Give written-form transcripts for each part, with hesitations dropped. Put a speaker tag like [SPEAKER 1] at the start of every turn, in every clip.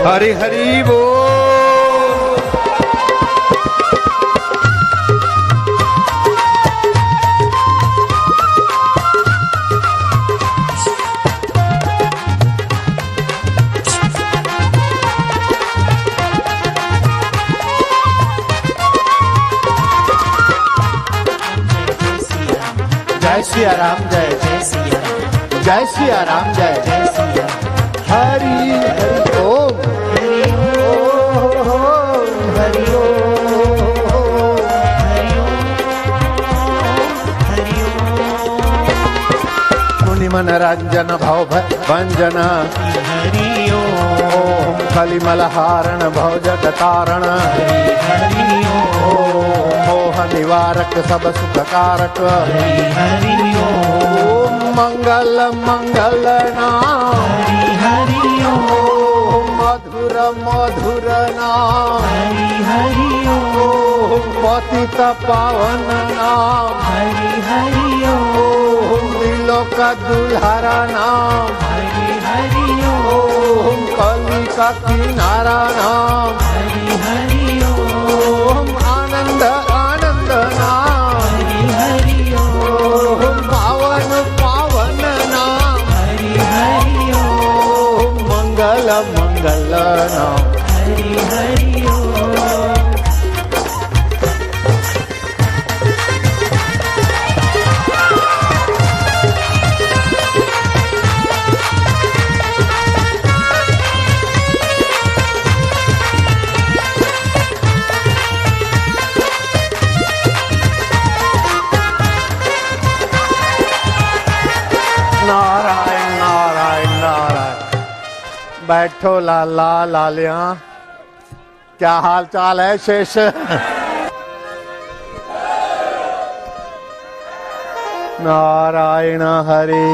[SPEAKER 1] हरि हरि बोल।
[SPEAKER 2] जय सिया राम जय जय सिया राम जय सिया राम जय जय सिया राम। हरि हरि ओम हरि ओम मुनि मन रंजन भव भंजन
[SPEAKER 3] हरि ओम
[SPEAKER 2] कलिमल हारण भव जग तारण
[SPEAKER 3] हरि ओम
[SPEAKER 2] मोह निवारक सब सुख कारक
[SPEAKER 3] हरि
[SPEAKER 2] ओम मंगल मंगल नाम
[SPEAKER 3] हरि ओम
[SPEAKER 2] मधुर मधुर नाम
[SPEAKER 3] हरि ओम
[SPEAKER 2] ओम पतित पावन नाम
[SPEAKER 3] हरि ओम
[SPEAKER 2] ओम दिलोक दुल्हारा नाम
[SPEAKER 3] हरि ओम
[SPEAKER 2] ओम कली का किनारा नाम
[SPEAKER 3] हरि
[SPEAKER 2] ओम आनंद आनंद नाम
[SPEAKER 3] हरि ओम
[SPEAKER 2] ओम पावन पावन नाम
[SPEAKER 3] हरि
[SPEAKER 2] ओम मंगल मंगल नाम
[SPEAKER 3] हरि ओम
[SPEAKER 2] नारायण नारायण नारायण। बैठो लाला लालिया, क्या हाल चाल है शेष? नारायण हरि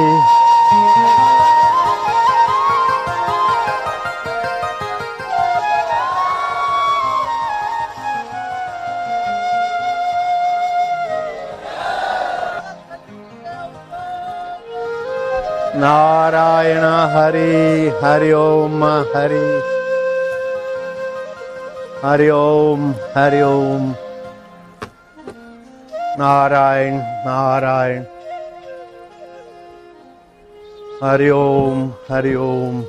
[SPEAKER 2] नारायण हरि हरि ओम हरि हरि ओम हरि ओम नारायण नारायण हरि ओम हरि ओम।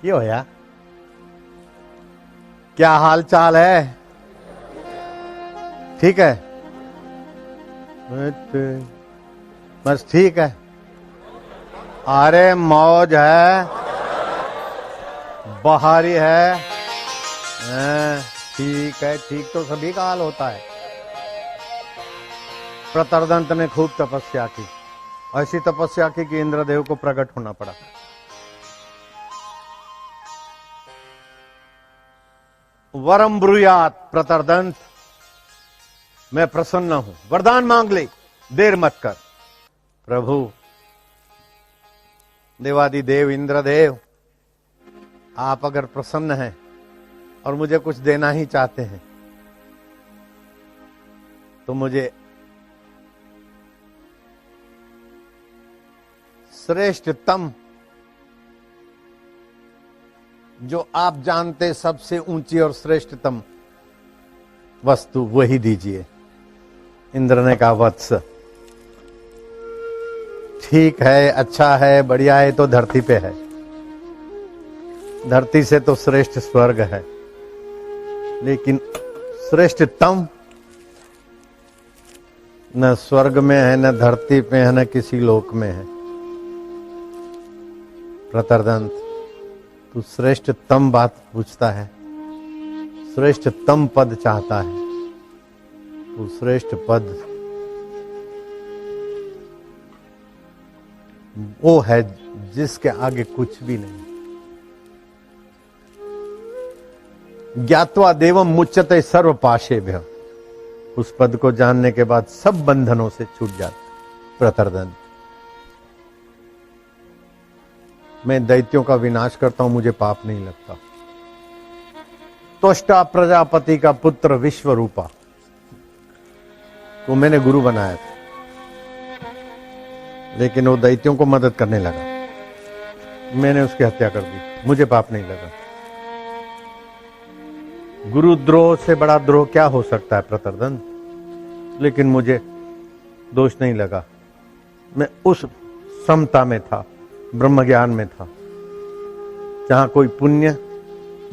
[SPEAKER 2] ये होया, क्या हाल चाल है? ठीक है, बस ठीक है। अरे मौज है, बहारी है। ठीक है, ठीक तो सभी का हाल होता है। प्रतरदंत ने खूब तपस्या की, ऐसी तपस्या की कि इंद्रदेव को प्रकट होना पड़ा। वरम ब्रूयात प्रतरदंत, मैं प्रसन्न हूं, वरदान मांग ले, देर मत कर। प्रभु देवादिदेव इंद्रदेव, आप अगर प्रसन्न हैं और मुझे कुछ देना ही चाहते हैं तो मुझे श्रेष्ठतम, जो आप जानते सबसे ऊंची और श्रेष्ठतम वस्तु वही दीजिए। इंद्र ने कहा वत्स, ठीक है, अच्छा है, बढ़िया है, तो धरती पे है। धरती से तो श्रेष्ठ स्वर्ग है, लेकिन श्रेष्ठतम न स्वर्ग में है, न धरती पे है, न किसी लोक में है। प्रतरदंत, तू श्रेष्ठतम बात पूछता है, श्रेष्ठतम पद चाहता है। तू श्रेष्ठ पद वो है जिसके आगे कुछ भी नहीं। ज्ञात्वा देवम मुच्यते सर्व पाशेभ्य, उस पद को जानने के बाद सब बंधनों से छूट जाते। प्रतरदंत, मैं दैत्यों का विनाश करता हूं, मुझे पाप नहीं लगता। त्वष्टा प्रजापति का पुत्र विश्व रूपा को मैंने गुरु बनाया था, लेकिन वो दैत्यों को मदद करने लगा, मैंने उसकी हत्या कर दी, मुझे पाप नहीं लगा। गुरुद्रोह से बड़ा द्रोह क्या हो सकता है प्रतरदंत? लेकिन मुझे दोष नहीं लगा, मैं उस समता में था, ब्रह्म ज्ञान में था, जहां कोई पुण्य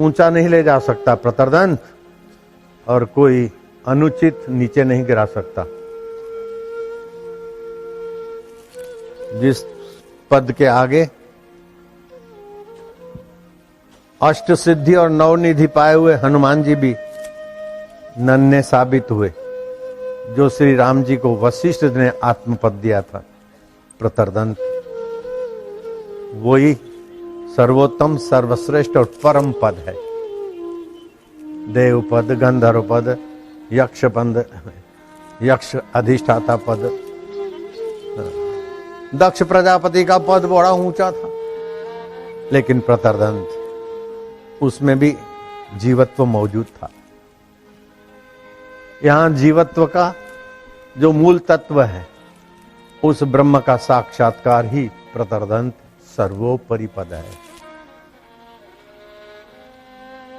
[SPEAKER 2] ऊंचा नहीं ले जा सकता प्रतरदंत, और कोई अनुचित नीचे नहीं गिरा सकता। जिस पद के आगे अष्ट सिद्धि और नवनिधि पाए हुए हनुमान जी भी नन्हे साबित हुए, जो श्री राम जी को वशिष्ठ ने आत्मपद दिया था। प्रतरदंत, वही सर्वोत्तम, सर्वश्रेष्ठ और परम पद है। देव पद, गंधर्व पद, यक्ष पद, यक्ष अधिष्ठाता पद, दक्ष प्रजापति का पद बड़ा ऊंचा था, लेकिन प्रतरदंत उसमें भी जीवत्व मौजूद था। यहां जीवत्व का जो मूल तत्व है, उस ब्रह्म का साक्षात्कार ही प्रतरदंत सर्वोपरि पद है।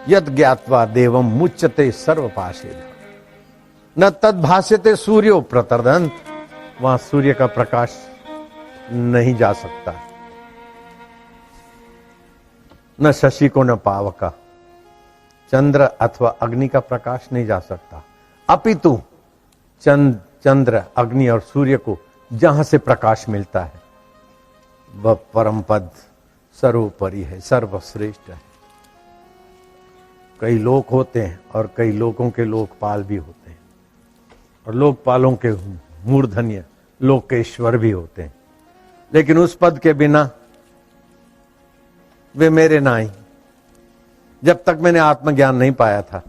[SPEAKER 2] यद ज्ञात्वा देवम मुच्यते सर्वपाशेन न तद भाष्यते सूर्यो। प्रतरदंत, वहां सूर्य का प्रकाश नहीं जा सकता, न शशि को न पावका, चंद्र अथवा अग्नि का प्रकाश नहीं जा सकता, अपितु चंद्र, अग्नि और सूर्य को जहां से प्रकाश मिलता है, वह परम पद सर्वोपरि है, सर्वश्रेष्ठ है। कई लोक होते हैं और कई लोकों के लोकपाल भी होते हैं, और लोकपालों के मूर्धन्य लोकेश्वर भी होते हैं, लेकिन उस पद के बिना वे मेरे नाई। जब तक मैंने आत्मज्ञान नहीं पाया था,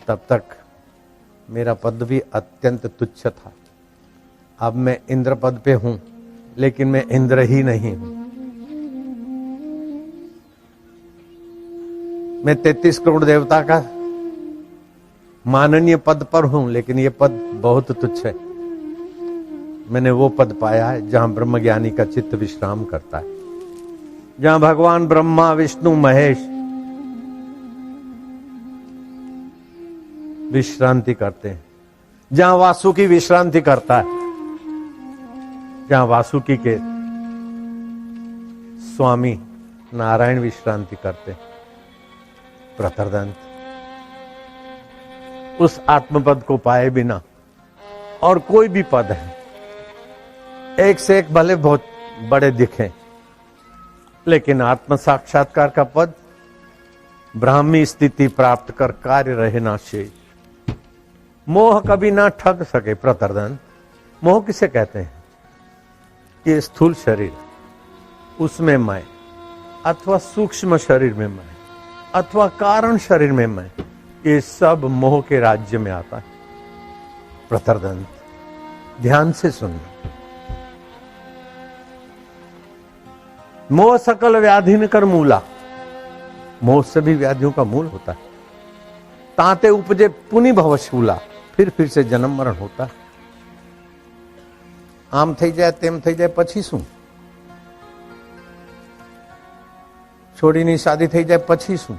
[SPEAKER 2] तब तक मेरा पद भी अत्यंत तुच्छ था। अब मैं इंद्र पद पे हूं, लेकिन मैं इंद्र ही नहीं हूं। मैं 33 करोड़ देवता का माननीय पद पर हूं, लेकिन यह पद बहुत तुच्छ है। मैंने वो पद पाया है जहां ब्रह्मज्ञानी का चित्त विश्राम करता है, जहां भगवान ब्रह्मा विष्णु महेश विश्रांति करते हैं, जहां वासुकी विश्रांति करता है, जहां वासुकी के स्वामी नारायण विश्रांति करते हैं। प्रतरदंत, उस आत्मपद को पाए बिना और कोई भी पद है, एक से एक भले बहुत बड़े दिखें, लेकिन आत्म साक्षात्कार का पद ब्राह्मी स्थिति प्राप्त कर कार्य रहे ना शेष। मोह कभी ना ठग सके। प्रतरदंत, मोह किसे कहते हैं? ये स्थूल शरीर, उसमें मैं, अथवा सूक्ष्म शरीर में मैं, अथवा कारण शरीर में मैं, ये सब मोह के राज्य में आता है। प्रतरदंत, ध्यान से सुनना। मोह सकल व्याधि न कर मूला, मोह सभी व्याधियों का मूल होता है। ताते उपजे पुनि भवशूला, फिर से जन्म मरण होता है। आम થઈ જાય તેમ થઈ જાય પછી શું? છોડીની શાદી થઈ જાય પછી શું?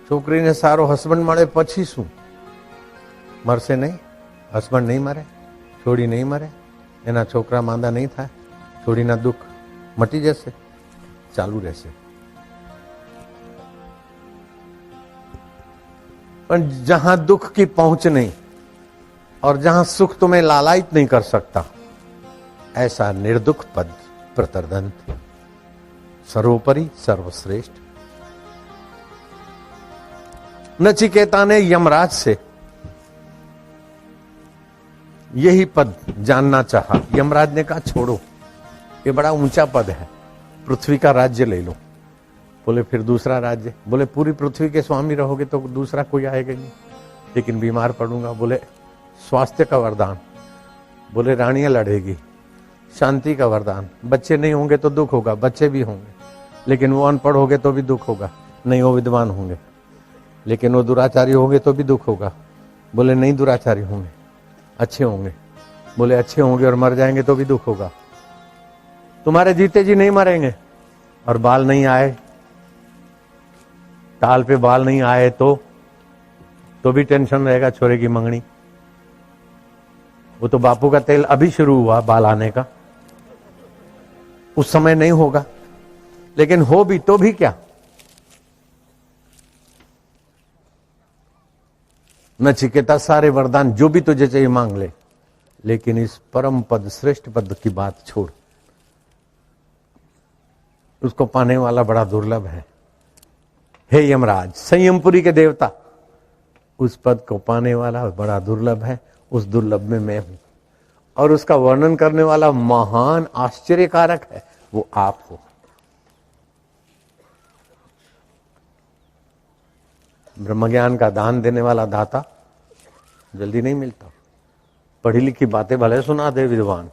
[SPEAKER 2] છોકરીને સારો હસબન્ડ મળે પછી શું? મરશે નહીં? હસબન્ડ નહીં મરે, છોડી નહીં મરે, એના છોકરા માંદા નહીં થાય, છોડીના દુઃખ મટી જશે, ચાલુ રહેશે। પણ जहां दुख की पहुंच नहीं, और जहां सुख तुम्हें लालायित नहीं कर सकता, ऐसा निर्दुख पद प्रतरदंत, सर्वोपरि सर्वश्रेष्ठ। नचिकेता ने यमराज से यही पद जानना चाहा। यमराज ने कहा छोड़ो, ये बड़ा ऊंचा पद है, पृथ्वी का राज्य ले लो। बोले फिर दूसरा राज्य? बोले पूरी पृथ्वी के स्वामी रहोगे तो दूसरा कोई आएगा नहीं, लेकिन बीमार पड़ूंगा। बोले स्वास्थ्य का वरदान। बोले रानियां लड़ेगी। शांति का वरदान। बच्चे नहीं होंगे तो दुख होगा, बच्चे भी होंगे, लेकिन वो अनपढ़ होंगे तो भी दुख होगा, नहीं वो विद्वान होंगे। लेकिन वो दुराचारी होंगे तो भी दुख होगा। बोले नहीं दुराचारी होंगे, अच्छे होंगे। बोले अच्छे होंगे और मर जाएंगे तो भी दुख होगा। तुम्हारे जीते जी नहीं मरेंगे और बाल नहीं आए, टाल पे बाल नहीं आए तो भी टेंशन रहेगा छोरे की मंगनी। वो तो बापू का तेल अभी शुरू हुआ बाल आने का, उस समय नहीं होगा, लेकिन हो भी तो भी क्या। नचिकेता सारे वरदान जो भी तुझे चाहिए मांग ले, लेकिन इस परम पद श्रेष्ठ पद की बात छोड़। उसको पाने वाला बड़ा दुर्लभ है। हे यमराज, संयमपुरी के देवता, उस पद को पाने वाला बड़ा दुर्लभ है। उस दुर्लभ में मैं हूं, और उसका वर्णन करने वाला महान आश्चर्यकारक है, वो आप हो। ब्रह्मज्ञान का दान देने वाला दाता जल्दी नहीं मिलता। पढ़ी लिखी बातें भले सुना दे विद्वान,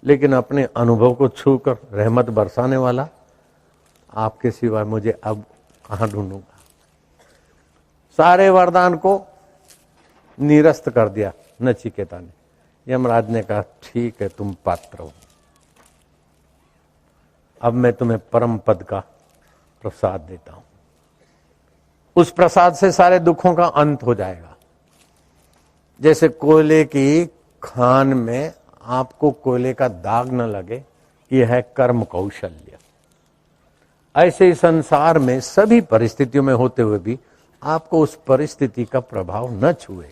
[SPEAKER 2] लेकिन अपने अनुभव को छूकर रहमत बरसाने वाला आपके सिवा मुझे अब कहां ढूंढूंगा। सारे वरदान को निरस्त कर दिया नचिकेता ने। यमराज ने कहा ठीक है, तुम पात्र हो, अब मैं तुम्हें परम पद का प्रसाद देता हूं। उस प्रसाद से सारे दुखों का अंत हो जाएगा। जैसे कोयले की खान में आपको कोयले का दाग न लगे, यह है कर्म कौशल्य। ऐसे ही संसार में सभी परिस्थितियों में होते हुए भी आपको उस परिस्थिति का प्रभाव न छुए।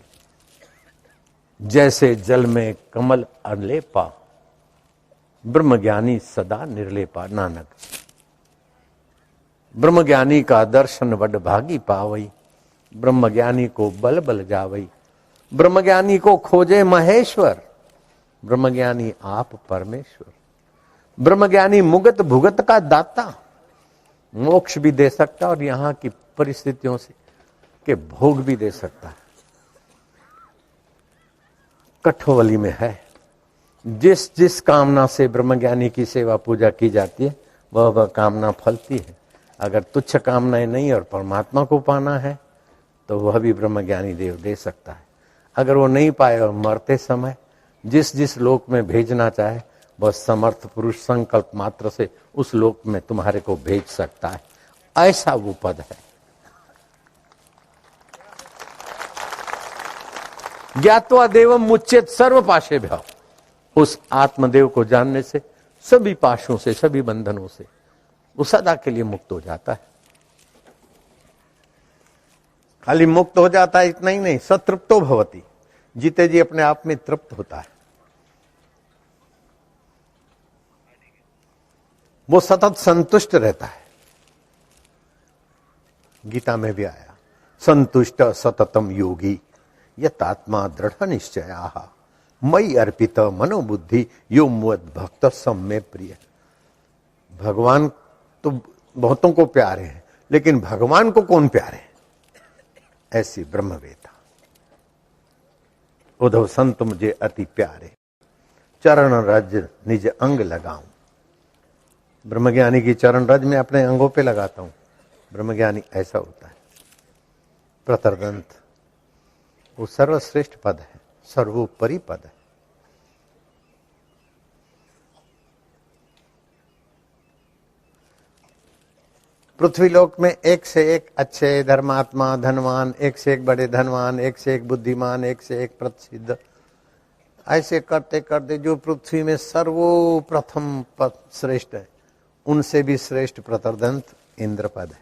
[SPEAKER 2] जैसे जल में कमल अलेपा, ब्रह्मज्ञानी सदा निर्लेपा। नानक, ब्रह्मज्ञानी का दर्शन वड भागी पावई, ब्रह्मज्ञानी को बल बल जावई। ब्रह्मज्ञानी को खोजे महेश्वर, ब्रह्मज्ञानी आप परमेश्वर। ब्रह्मज्ञानी मुगत भुगत का दाता, मोक्ष भी दे सकता और यहां की परिस्थितियों से के भोग भी दे सकता है। कठोवली में है, जिस जिस कामना से ब्रह्मज्ञानी की सेवा पूजा की जाती है वह कामना फलती है। अगर तुच्छ कामनाएं नहीं और परमात्मा को पाना है तो वह भी ब्रह्मज्ञानी देव दे सकता है। अगर वो नहीं पाए और मरते समय जिस जिस लोक में भेजना चाहे वह समर्थ पुरुष संकल्प मात्र से उस लोक में तुम्हारे को भेज सकता है। ऐसा वो पद है। ज्ञात्वा देवम मुच्येत सर्व पाशे भ्याव। उस आत्मदेव को जानने से सभी पाशों से, सभी बंधनों से वो सदा के लिए मुक्त हो जाता है। खाली मुक्त हो जाता है इतना ही नहीं, सतृप्तो भवति, जीते जी अपने आप में तृप्त होता है। वो सतत संतुष्ट रहता है। गीता में भी आया, संतुष्ट सततम योगी यतात्मा दृढ़ निश्चया मई अर्पित मनोबुद्धि यो मुद भक्त सम्मे प्रिय। भगवान तो बहुतों को प्यारे हैं, लेकिन भगवान को कौन प्यारे है? ऐसी ब्रह्मवेता। उद्धव संत मुझे अति प्यारे, चरण रज निज अंग लगाऊं। ब्रह्मज्ञानी की चरण रज में अपने अंगों पे लगाता हूं। ब्रह्मज्ञानी ऐसा होता है। प्रतरदंत वो सर्वश्रेष्ठ पद है, सर्वोपरि पद है। पृथ्वी लोक में एक से एक अच्छे धर्मात्मा धनवान, एक से एक बड़े धनवान, एक से एक बुद्धिमान, एक से एक प्रसिद्ध, ऐसे करते करते जो पृथ्वी में सर्वप्रथम पद श्रेष्ठ है, उनसे भी श्रेष्ठ प्रतरदंत इंद्रपद है।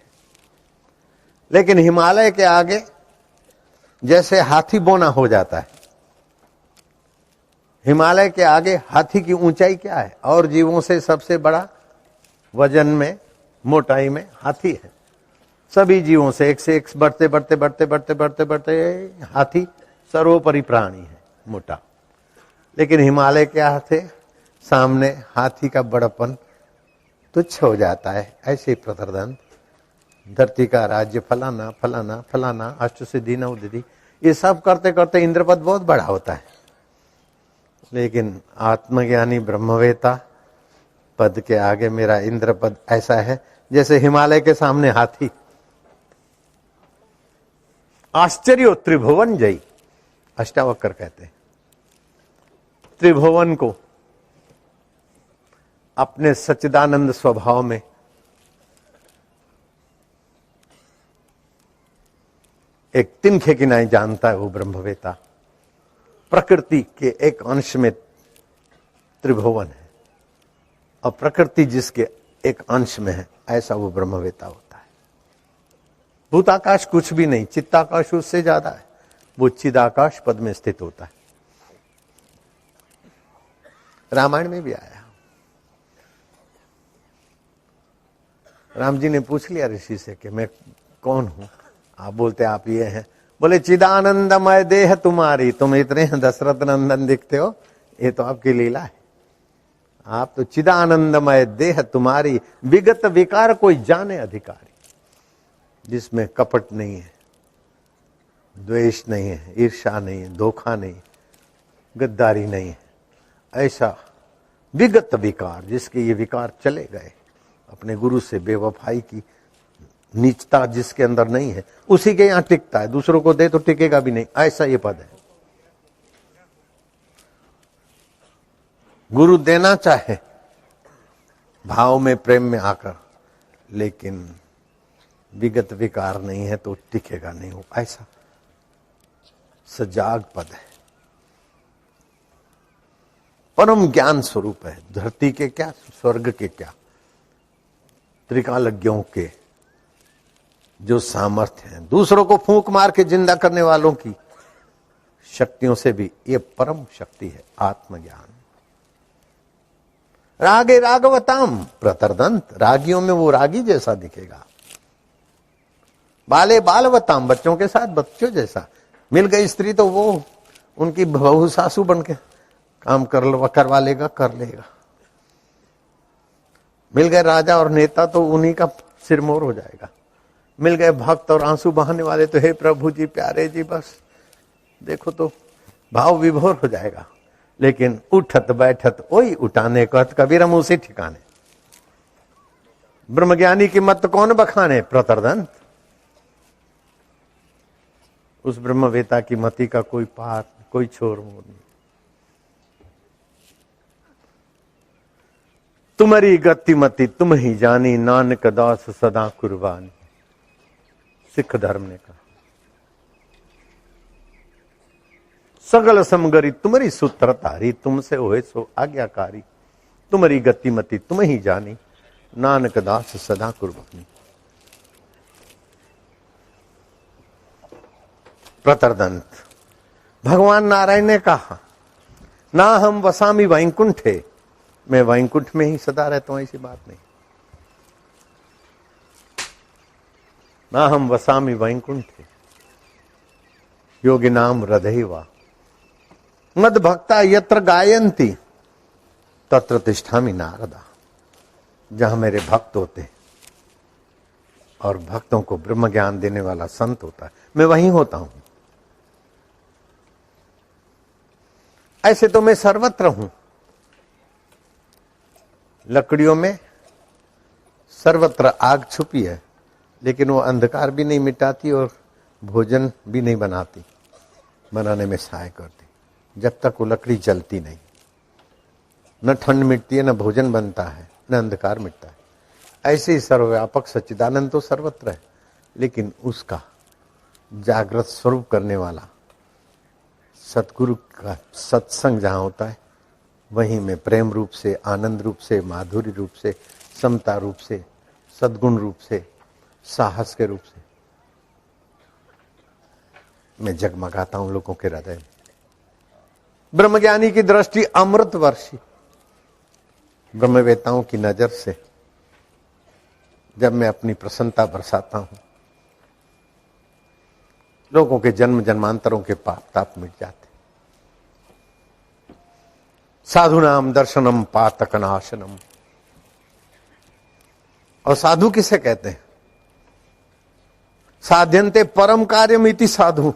[SPEAKER 2] लेकिन हिमालय के आगे जैसे हाथी बोना हो जाता है, हिमालय के आगे हाथी की ऊंचाई क्या है? और जीवों से सबसे बड़ा वजन में, मोटाई में हाथी है। सभी जीवों से एक बढ़ते बढ़ते बढ़ते बढ़ते बढ़ते बढ़ते हाथी सर्वोपरि प्राणी है, मोटा। लेकिन हिमालय के हाथे सामने हाथी का बड़पन तुच्छ हो जाता है। ऐसे प्रतरदंत धरती का राज्य फलाना फलाना फलाना अष्ट सिद्धि नव सिद्धि, ये सब करते करते इंद्रपद बहुत बड़ा होता है। लेकिन आत्मज्ञानी ब्रह्मवेता पद के आगे मेरा इंद्रपद ऐसा है जैसे हिमालय के सामने हाथी। आश्चर्य त्रिभुवन जयी, अष्टावक्र कहते हैं। त्रिभुवन को अपने सच्चिदानंद स्वभाव में एक तिनखे की नहीं जानता है वो ब्रह्मवेता। प्रकृति के एक अंश में त्रिभुवन है और प्रकृति जिसके एक अंश में है, ऐसा वो ब्रह्मवेता होता है। भूताकाश कुछ भी नहीं, चित्ताकाश उससे ज्यादा है। वो चिदाकाश पद में स्थित होता है। रामायण में भी आया। राम जी ने पूछ लिया ऋषि से कि मैं कौन हूं? आप बोलते आप ये हैं। बोले चिदानंदमय देह तुम्हारी, तुम इतने दशरथ नंदन दिखते हो, ये तो आपकी लीला है। आप तो चिदानंदमय देह तुम्हारी, विगत विकार कोई जाने अधिकारी, जिसमें कपट नहीं है, द्वेष नहीं है, ईर्ष्या नहीं है, धोखा नहीं, गद्दारी नहीं है। ऐसा विगत विकार, जिसके ये विकार चले गए, अपने गुरु से बेवफाई की नीचता जिसके अंदर नहीं है, उसी के यहां टिकता है। दूसरों को दे तो टिकेगा भी नहीं, ऐसा ये पद है। गुरु देना चाहे भाव में, प्रेम में आकर, लेकिन विगत विकार नहीं है तो टिकेगा नहीं हो, ऐसा सजाग पद है। परम ज्ञान स्वरूप है। धरती के क्या, स्वर्ग के क्या, त्रिकालज्ञों के जो सामर्थ्य है, दूसरों को फूंक मार के जिंदा करने वालों की शक्तियों से भी ये परम शक्ति है आत्मज्ञान। रागे राघवताम प्रतरदंत, रागियों में वो रागी जैसा दिखेगा। बाले बालवताम, बच्चों के साथ बच्चों जैसा। मिल गई स्त्री तो वो उनकी बहू सासू बन के काम करवा लेगा, कर लेगा। मिल गए राजा और नेता तो उन्हीं का सिरमौर हो जाएगा। मिल गए भक्त और आंसू बहाने वाले तो हे प्रभु जी, प्यारे जी, बस देखो तो भाव विभोर हो जाएगा। लेकिन उठत बैठत वही उठाने कहत कबीर हम उसी ठिकाने। ब्रह्मज्ञानी की मत कौन बखाने? प्रतरदंत। उस ब्रह्मवेता की मति का कोई पार, कोई छोर मोर नहीं। तुम्हारी गतिमति तुम ही जानी, नानक दास सदा कुर्बानी। सिख धर्म ने कहा सगल समगरी तुम्हारी सूत्रधारी, तुमसे होए सो आज्ञाकारी। तुम्हारी गतिमति तुम ही जानी, नानक दास सदा कुर्बानी। प्रतरदंत। भगवान नारायण ने कहा ना हम वसामी वैकुंठे, मैं वैकुंठ में ही सदा रहता हूं, ऐसी बात नहीं। ना हम वसामी वैकुंठे योगी नाम हृदयवा, मद भक्ता यत्र गायंती तत्र तिष्ठामि नारदा। जहां मेरे भक्त होते और भक्तों को ब्रह्म ज्ञान देने वाला संत होता है, मैं वहीं होता हूं। ऐसे तो मैं सर्वत्र हूं। लकड़ियों में सर्वत्र आग छुपी है, लेकिन वो अंधकार भी नहीं मिटाती और भोजन भी नहीं बनाती, बनाने में सहाय करती। जब तक वो लकड़ी जलती नहीं, न ठंड मिटती है, न भोजन बनता है, न अंधकार मिटता है। ऐसे ही सर्वव्यापक सच्चिदानंद तो सर्वत्र है, लेकिन उसका जागृत स्वरूप करने वाला सतगुरु का सत्संग जहां होता है, वहीं में प्रेम रूप से, आनंद रूप से, माधुर्य रूप से, समता रूप से, सद्गुण रूप से, साहस के रूप से मैं जगमगाता हूं लोगों के हृदय में। ब्रह्मज्ञानी की दृष्टि अमृत वर्षी। ब्रह्मवेताओं की नजर से जब मैं अपनी प्रसन्नता बरसाता हूं, लोगों के जन्म जन्मांतरों के पाप ताप मिट जाते। साधुनाम दर्शनम पातक नाशनम। और साधु किसे कहते हैं? साध्यंते परम कार्यमिति साधु।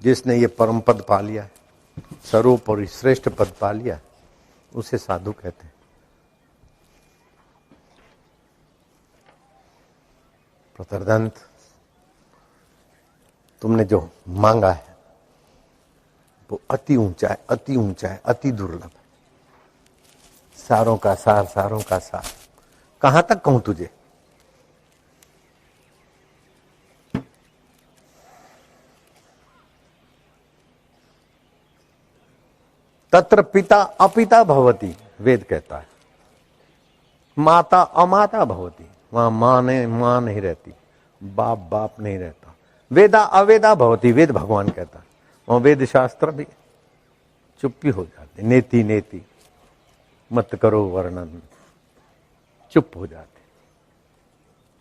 [SPEAKER 2] जिसने ये परम पद पा लिया है, सर्वोपरि श्रेष्ठ पद पा लिया है, उसे साधु कहते हैं। प्रतरदंत, तुमने जो मांगा है वो अति ऊंचा है, अति ऊंचा है, अति दुर्लभ है। सारों का सार, सारों का सार। कहां तक कहूं तुझे? तत्र पिता अपिता भवति, वेद कहता है। माता अमाता भवति, वहां मां नहीं रहती, बाप बाप नहीं रहता। वेदा अवेदा भवति, वेद भगवान कहता है। वहां वेद शास्त्र भी चुप्पी हो जाते, नेति नेति मत करो वर्णन, चुप हो जाते।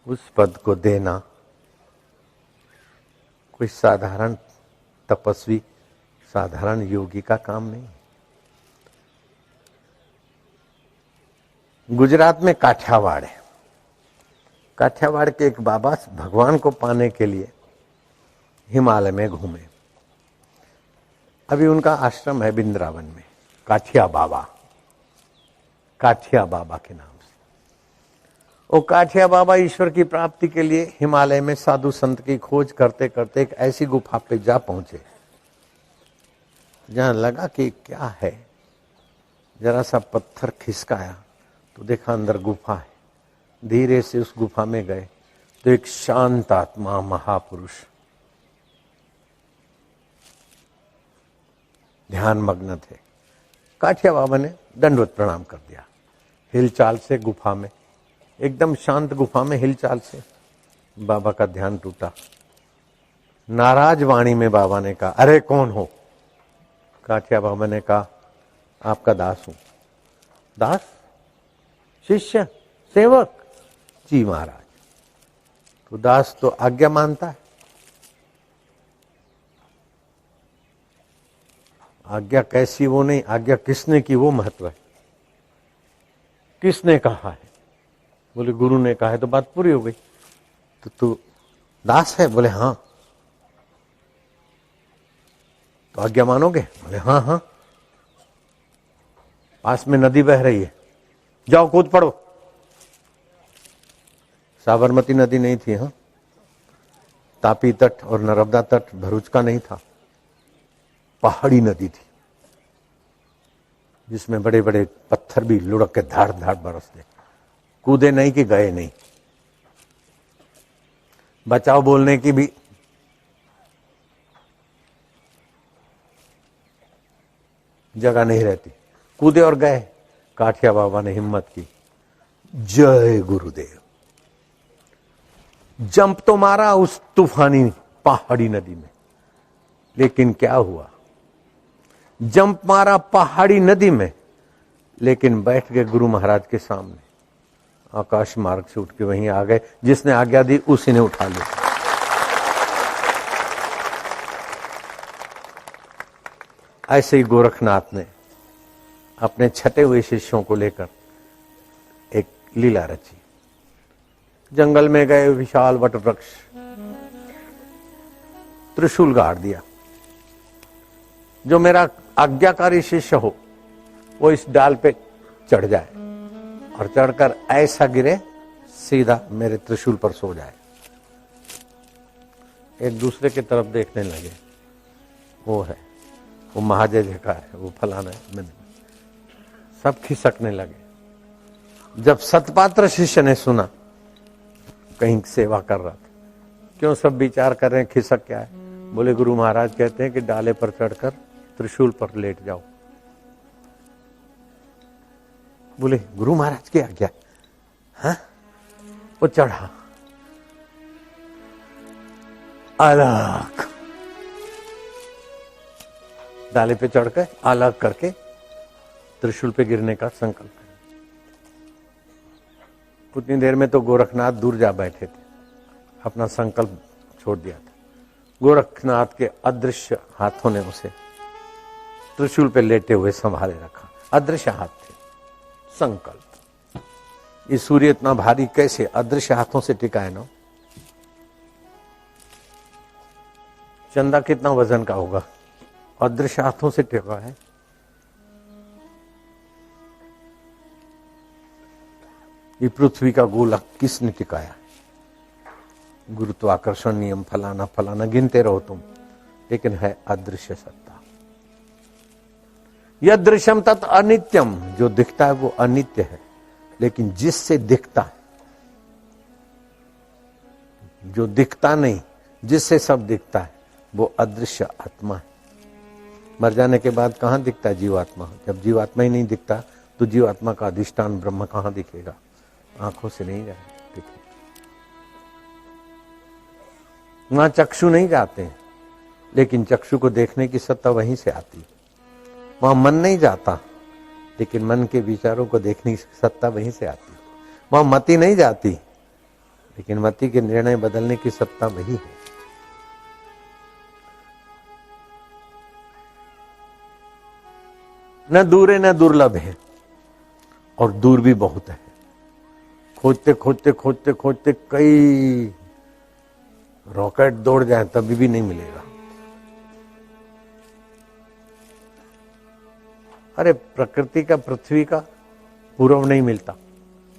[SPEAKER 2] उस पद को देना कोई साधारण तपस्वी, साधारण योगी का काम नहीं। गुजरात में काठियावाड़ है। काठियावाड़ के एक बाबा भगवान को पाने के लिए हिमालय में घूमे। अभी उनका आश्रम है बिंद्रावन में, काठिया बाबा, काठिया बाबा के नाम से। वो काठिया बाबा ईश्वर की प्राप्ति के लिए हिमालय में साधु संत की खोज करते करते एक ऐसी गुफा पे जा पहुंचे जहां लगा कि क्या है। जरा सा पत्थर खिसकाया तो देखा अंदर गुफा है। धीरे से उस गुफा में गए तो एक शांत आत्मा महापुरुष ध्यान मग्न थे। काठिया बाबा ने दंडवत प्रणाम कर दिया। हिलचाल से गुफा में, एकदम शांत गुफा में हिलचाल से बाबा का ध्यान टूटा। नाराज वाणी में बाबा ने कहा, अरे कौन हो? काठिया बाबा ने कहा, आपका दास हूं। दास? शिष्य? सेवक? जी महाराज। तो दास तो आज्ञा मानता है। आज्ञा कैसी वो नहीं, आज्ञा किसने की वो महत्व है। किसने कहा है? बोले गुरु ने कहा है, तो बात पूरी हो गई। तो तू दास है? बोले हाँ। तो आज्ञा मानोगे? बोले हाँ हाँ। पास में नदी बह रही है, जाओ कूद पड़ो। साबरमती नदी नहीं थी, हाँ। तापी तट और नर्मदा तट भरूच का नहीं था, पहाड़ी नदी थी जिसमें बड़े बड़े पत्थर भी लुढ़क के धाड़ धाड़ बरसते। कूदे नहीं कि गए नहीं। बचाव बोलने की भी जगह नहीं रहती, कूदे और गए। काठिया बाबा ने हिम्मत की, जय गुरुदेव। जंप तो मारा उस तूफानी पहाड़ी नदी में, लेकिन क्या हुआ? जंप मारा पहाड़ी नदी में, लेकिन बैठ गए गुरु महाराज के सामने। आकाश मार्ग से उठ के वहीं आ गए। जिसने आज्ञा दी उसी ने उठा लिया। ऐसे ही गोरखनाथ ने अपने छटे हुए शिष्यों को लेकर एक लीला रची। जंगल में गए, विशाल वट वृक्ष, त्रिशूल गाड़ दिया। जो मेरा आज्ञाकारी शिष्य हो वो इस डाल पे चढ़ जाए और चढ़कर ऐसा गिरे सीधा मेरे त्रिशूल पर सो जाए। एक दूसरे की तरफ देखने लगे, वो है, वो महाजय का है, वो फलाना है, मैंने सब खिसकने लगे। जब सतपात्र शिष्य ने सुना, कहीं सेवा कर रहा था, क्यों सब विचार कर रहे हैं, खिसक क्या है? बोले गुरु महाराज कहते हैं कि डाले पर चढ़कर त्रिशूल पर लेट जाओ। बोले गुरु महाराज की आज्ञा? हाँ। वो चढ़ा, अलग डाले पे चढ़ कर अलग करके त्रिशूल पे गिरने का संकल्प करें। उतनी देर में तो गोरखनाथ दूर जा बैठे थे, अपना संकल्प छोड़ दिया था। गोरखनाथ के अदृश्य हाथों ने उसे त्रिशूल पे लेटे हुए संभाले रखा। अदृश्य हाथ थे। संकल्प, ये सूर्य इतना भारी कैसे अदृश्य हाथों से टिकाए ना? चंदा कितना वजन का होगा, अदृश्य हाथों से टिका है। ये पृथ्वी का गोलक किसने टिकाया? गुरुत्वाकर्षण नियम फलाना फलाना गिनते रहो तुम, लेकिन है अदृश्य सत्ता। यह दृश्यम तत् अनित्यम, जो दिखता है वो अनित्य है, लेकिन जिससे दिखता है, जो दिखता नहीं, जिससे सब दिखता है, वो अदृश्य आत्मा है। मर जाने के बाद कहां दिखता है जीवात्मा? जब जीवात्मा ही नहीं दिखता तो जीवात्मा का अधिष्ठान ब्रह्म कहां दिखेगा? आंखों से नहीं जाएगा, दिखेगा। वहां चक्षु नहीं जाते हैं, लेकिन चक्षु को देखने की सत्ता वहीं से आती है। वहां मन नहीं जाता, लेकिन मन के विचारों को देखने की सत्ता वहीं से आती है। वहां मति नहीं जाती, लेकिन मति के निर्णय बदलने की सत्ता वही है। न दूर है न दुर्लभ है, और दूर भी बहुत है। खोजते खोजते खोजते खोजते कई रॉकेट दौड़ जाए तभी भी नहीं मिलेगा। अरे प्रकृति का, पृथ्वी का पूर्व नहीं मिलता,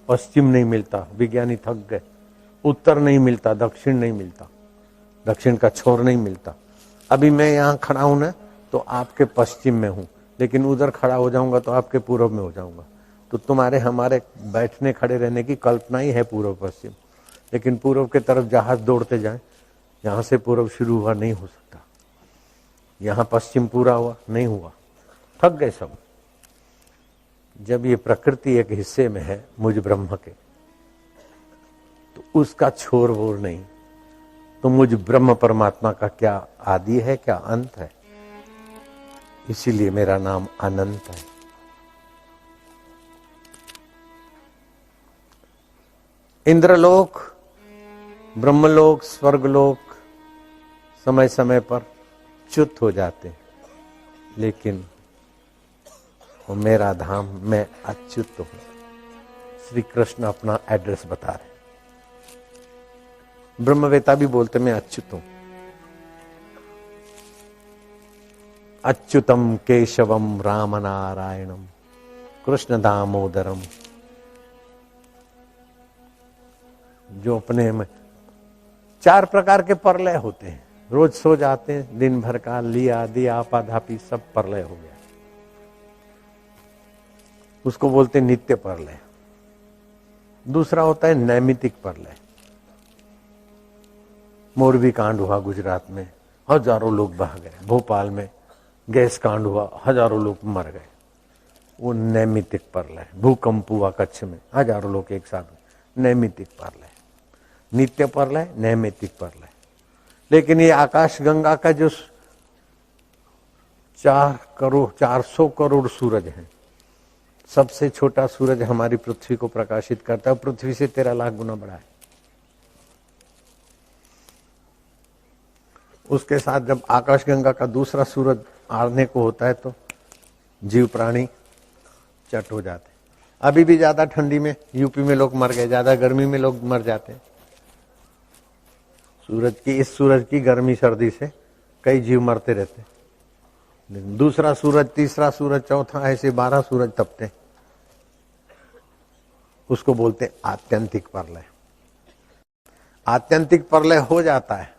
[SPEAKER 2] पश्चिम नहीं मिलता, विज्ञानी थक गए। उत्तर नहीं मिलता, दक्षिण नहीं मिलता, दक्षिण का छोर नहीं मिलता। अभी मैं यहां खड़ा हूं ना, तो आपके पश्चिम में हूं, लेकिन उधर खड़ा हो जाऊंगा तो आपके पूर्व में हो जाऊंगा। तो तुम्हारे हमारे बैठने खड़े रहने की कल्पना ही है पूर्व पश्चिम, लेकिन पूर्व के तरफ जहाज दौड़ते जाए, यहां से पूर्व शुरू हुआ नहीं हो सकता, यहां पश्चिम पूरा हुआ नहीं हुआ, थक गए सब। जब ये प्रकृति एक हिस्से में है मुझ ब्रह्म के, तो उसका छोर वोर नहीं, तो मुझ ब्रह्म परमात्मा का क्या आदि है, क्या अंत है? इसीलिए मेरा नाम अनंत है। इंद्रलोक, ब्रह्मलोक, स्वर्गलोक समय समय पर च्युत हो जाते हैं, लेकिन वो मेरा धाम, मैं अच्युत हूं। श्री कृष्ण अपना एड्रेस बता रहे। ब्रह्मवेता भी बोलते मैं अच्युत हूं। अच्युतम केशवम राम नारायणम कृष्ण दामोदरम। जो अपने में 4 प्रकार के परलय होते हैं, रोज सो जाते हैं, दिन भर का लिया दिया आपाधापी सब परलय हो गया, उसको बोलते हैं नित्य परलय। दूसरा होता है नैमितिक परलय। मोरबी कांड हुआ गुजरात में, हजारों लोग बह गए। भोपाल में गैस कांड हुआ, हजारों लोग मर गए, वो नैमितिक परलय। भूकंप हुआ कच्छ में, हजारों लोग एक साथ, नैमितिक परलय। नित्य परलय, नैमितिक परलय। लेकिन ये आकाश गंगा का जो 400 करोड़ सूरज है, सबसे छोटा सूरज हमारी पृथ्वी को प्रकाशित करता है, पृथ्वी से 13 लाख गुना बड़ा है। उसके साथ जब आकाश गंगा का दूसरा सूरज आने को होता है तो जीव प्राणी चट हो जाते। अभी भी ज्यादा ठंडी में यूपी में लोग मर गए, ज्यादा गर्मी में लोग मर जाते हैं। इस सूरज की गर्मी सर्दी से कई जीव मरते रहते। दूसरा सूरज, तीसरा सूरज, चौथा, ऐसे 12 सूरज तपते। उसको बोलते आत्यंतिक प्रलय। आत्यंतिक प्रलय हो जाता है,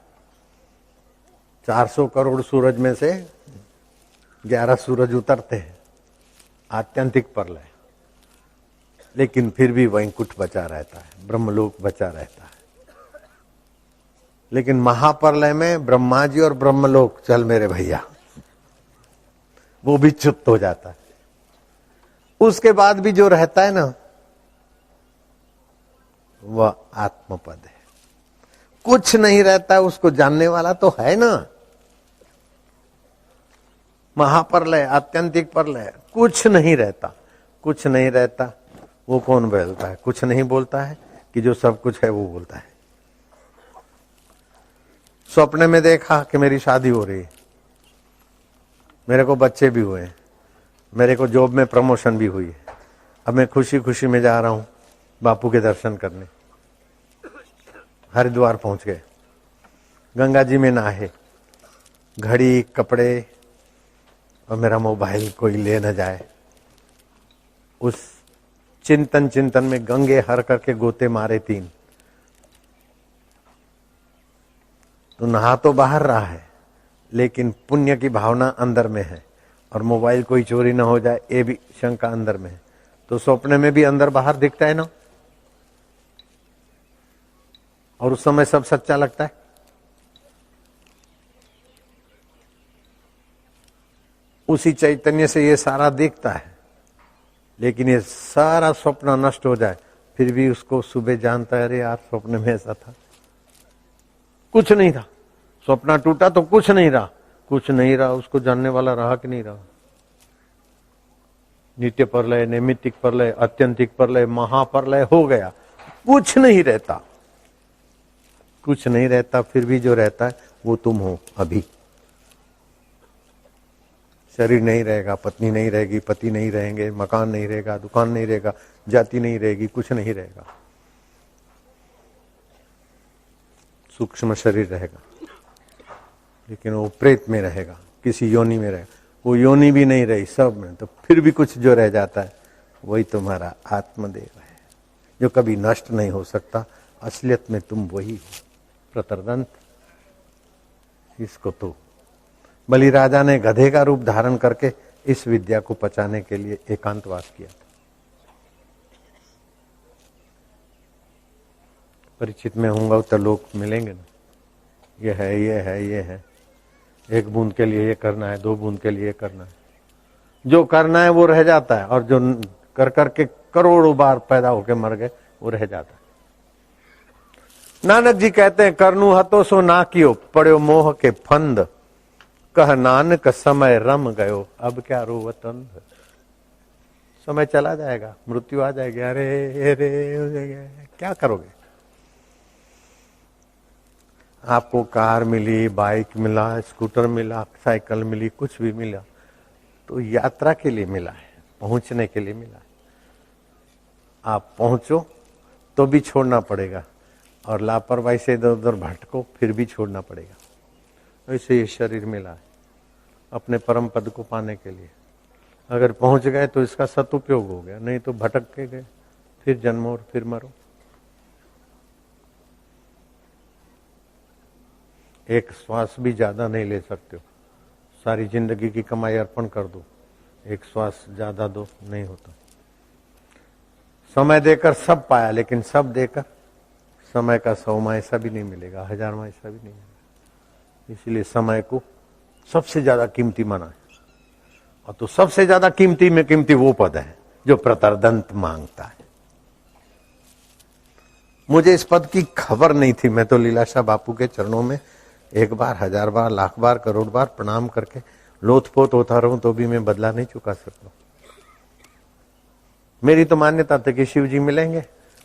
[SPEAKER 2] 400 करोड़ सूरज में से 11 सूरज उतरते हैं, आत्यंतिक प्रलय। लेकिन फिर भी वैकुंठ बचा रहता है, ब्रह्मलोक बचा रहता है। लेकिन महाप्रलय में ब्रह्मा जी और ब्रह्मलोक, चल मेरे भैया, वो भी च्युत हो जाता है। उसके बाद भी जो रहता है ना, वह आत्मपद है। कुछ नहीं रहता है, उसको जानने वाला तो है ना। महाप्रलय, आत्यंतिक प्रलय, कुछ नहीं रहता, कुछ नहीं रहता। वो कौन बोलता है? कुछ नहीं बोलता है कि जो सब कुछ है वो बोलता है। सपने में देखा कि मेरी शादी हो रही है, मेरे को बच्चे भी हुए, मेरे को जॉब में प्रमोशन भी हुई है, अब मैं खुशी खुशी में जा रहा हूं बापू के दर्शन करने। हरिद्वार पहुंच गए, गंगा जी में नहाए, घड़ी, कपड़े और मेरा मोबाइल कोई ले न जाए। उस चिंतन में गंगे हर करके गोते मारे 3। तो नहा तो बाहर रहा है, लेकिन पुण्य की भावना अंदर में है, और मोबाइल कोई चोरी ना हो जाए ये भी शंका अंदर में है। तो सपने में भी अंदर बाहर दिखता है ना, और उस समय सब सच्चा लगता है। उसी चैतन्य से ये सारा दिखता है, लेकिन ये सारा स्वप्न नष्ट हो जाए फिर भी उसको सुबह जानता है, अरे यार स्वप्न में ऐसा था, कुछ नहीं था। स्वप्न टूटा तो कुछ नहीं रहा, कुछ नहीं रहा, उसको जानने वाला रहा कि नहीं रहा। नित्य प्रलय, नैमित्तिक प्रलय, आत्यंतिक प्रलय, महाप्रलय हो गया, कुछ नहीं रहता, कुछ नहीं रहता। फिर भी जो रहता है वो तुम हो अभी। शरीर नहीं रहेगा, पत्नी नहीं रहेगी, पति नहीं रहेंगे, मकान नहीं रहेगा, दुकान नहीं रहेगा, जाति नहीं रहेगी, कुछ नहीं रहेगा। सूक्ष्म शरीर रहेगा, लेकिन वो प्रेत में रहेगा, किसी योनि में रहेगा। वो योनि भी नहीं रही सब में, तो फिर भी कुछ जो रह जाता है वही तुम्हारा आत्मदेव है, जो कभी नष्ट नहीं हो सकता। असलियत में तुम वही हो, प्रतरदंत। इसको तो बलि राजा ने गधे का रूप धारण करके इस विद्या को पचाने के लिए एकांतवास किया था। परिचित में होऊंगा तो लोग मिलेंगे ना, ये है, ये है, ये है। 1 बूंद के लिए ये करना है, 2 बूंद के लिए ये करना है। जो करना है वो रह जाता है, और जो कर करके करोड़ों बार पैदा होके मर गए वो रह जाता है। नानक जी कहते हैं, करनू हतो सो ना कियो, पड़ो मोह के फंद, कह नानक समय रम गयो, अब क्या रोवत अंध। समय चला जाएगा, मृत्यु आ जाएगी, अरे अरे क्या करोगे। आपको कार मिली, बाइक मिला, स्कूटर मिला, साइकिल मिली, कुछ भी मिला तो यात्रा के लिए मिला है, पहुंचने के लिए मिला है। आप पहुंचो तो भी छोड़ना पड़ेगा, और लापरवाही से इधर उधर भटको फिर भी छोड़ना पड़ेगा। वैसे ये शरीर मिला है अपने परम पद को पाने के लिए। अगर पहुंच गए तो इसका सदुपयोग हो गया, नहीं तो भटक के गए, फिर जन्मो और फिर मरो। एक श्वास भी ज्यादा नहीं ले सकते हो, सारी जिंदगी की कमाई अर्पण कर दो, एक श्वास ज्यादा दो, नहीं होता। समय देकर सब पाया, लेकिन सब देकर समय का 100वां ऐसा भी नहीं मिलेगा, 1000वां ऐसा भी नहीं मिलेगा। इसलिए समय को सबसे ज्यादा कीमती माना है। और तो सबसे ज्यादा कीमती में कीमती वो पद है जो प्रतरदंत मांगता है। मुझे इस पद की खबर नहीं थी, मैं तो लीलाशाह बापू के चरणों में 1 बार, 1000 बार, लाख बार, करोड़ बार प्रणाम करके लोथपोत होता रहूं तो भी मैं बदला नहीं चुका सकता। मेरी तो मान्यता थी कि शिव जी मिलेंगे,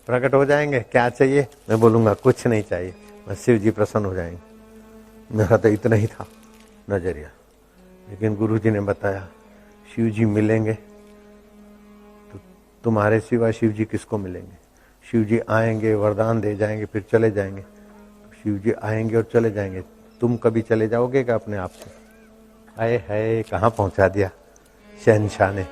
[SPEAKER 2] प्रकट हो जाएंगे, क्या चाहिए, मैं बोलूंगा कुछ नहीं चाहिए, बस शिव जी प्रसन्न हो जाएंगे। मेरा तो इतना ही था नजरिया। लेकिन गुरु जी ने बताया शिव जी मिलेंगे तो तुम्हारे सिवा शिव जी किसको मिलेंगे। शिव जी आएंगे, वरदान दे जाएंगे, फिर चले जाएंगे। शिव जी आएंगे और चले जाएंगे, तुम कभी चले जाओगे क्या अपने आप से। आए है कहाँ पहुंचा दिया शहनशाह ने।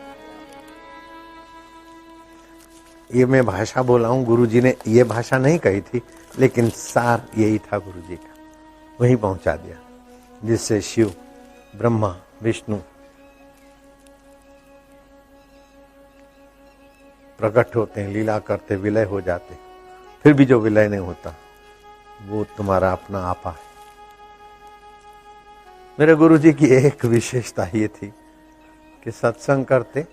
[SPEAKER 2] ये मैं भाषा बोला हूं, गुरु जी ने ये भाषा नहीं कही थी, लेकिन सार यही था गुरु जी का, वहीं पहुंचा दिया, जिससे शिव, ब्रह्मा, विष्णु प्रकट होते हैं, लीला करते, विलय हो जाते। फिर भी जो विलय नहीं होता वो तुम्हारा अपना आपा है। मेरे गुरु जी की एक विशेषता ये थी कि सत्संग करते,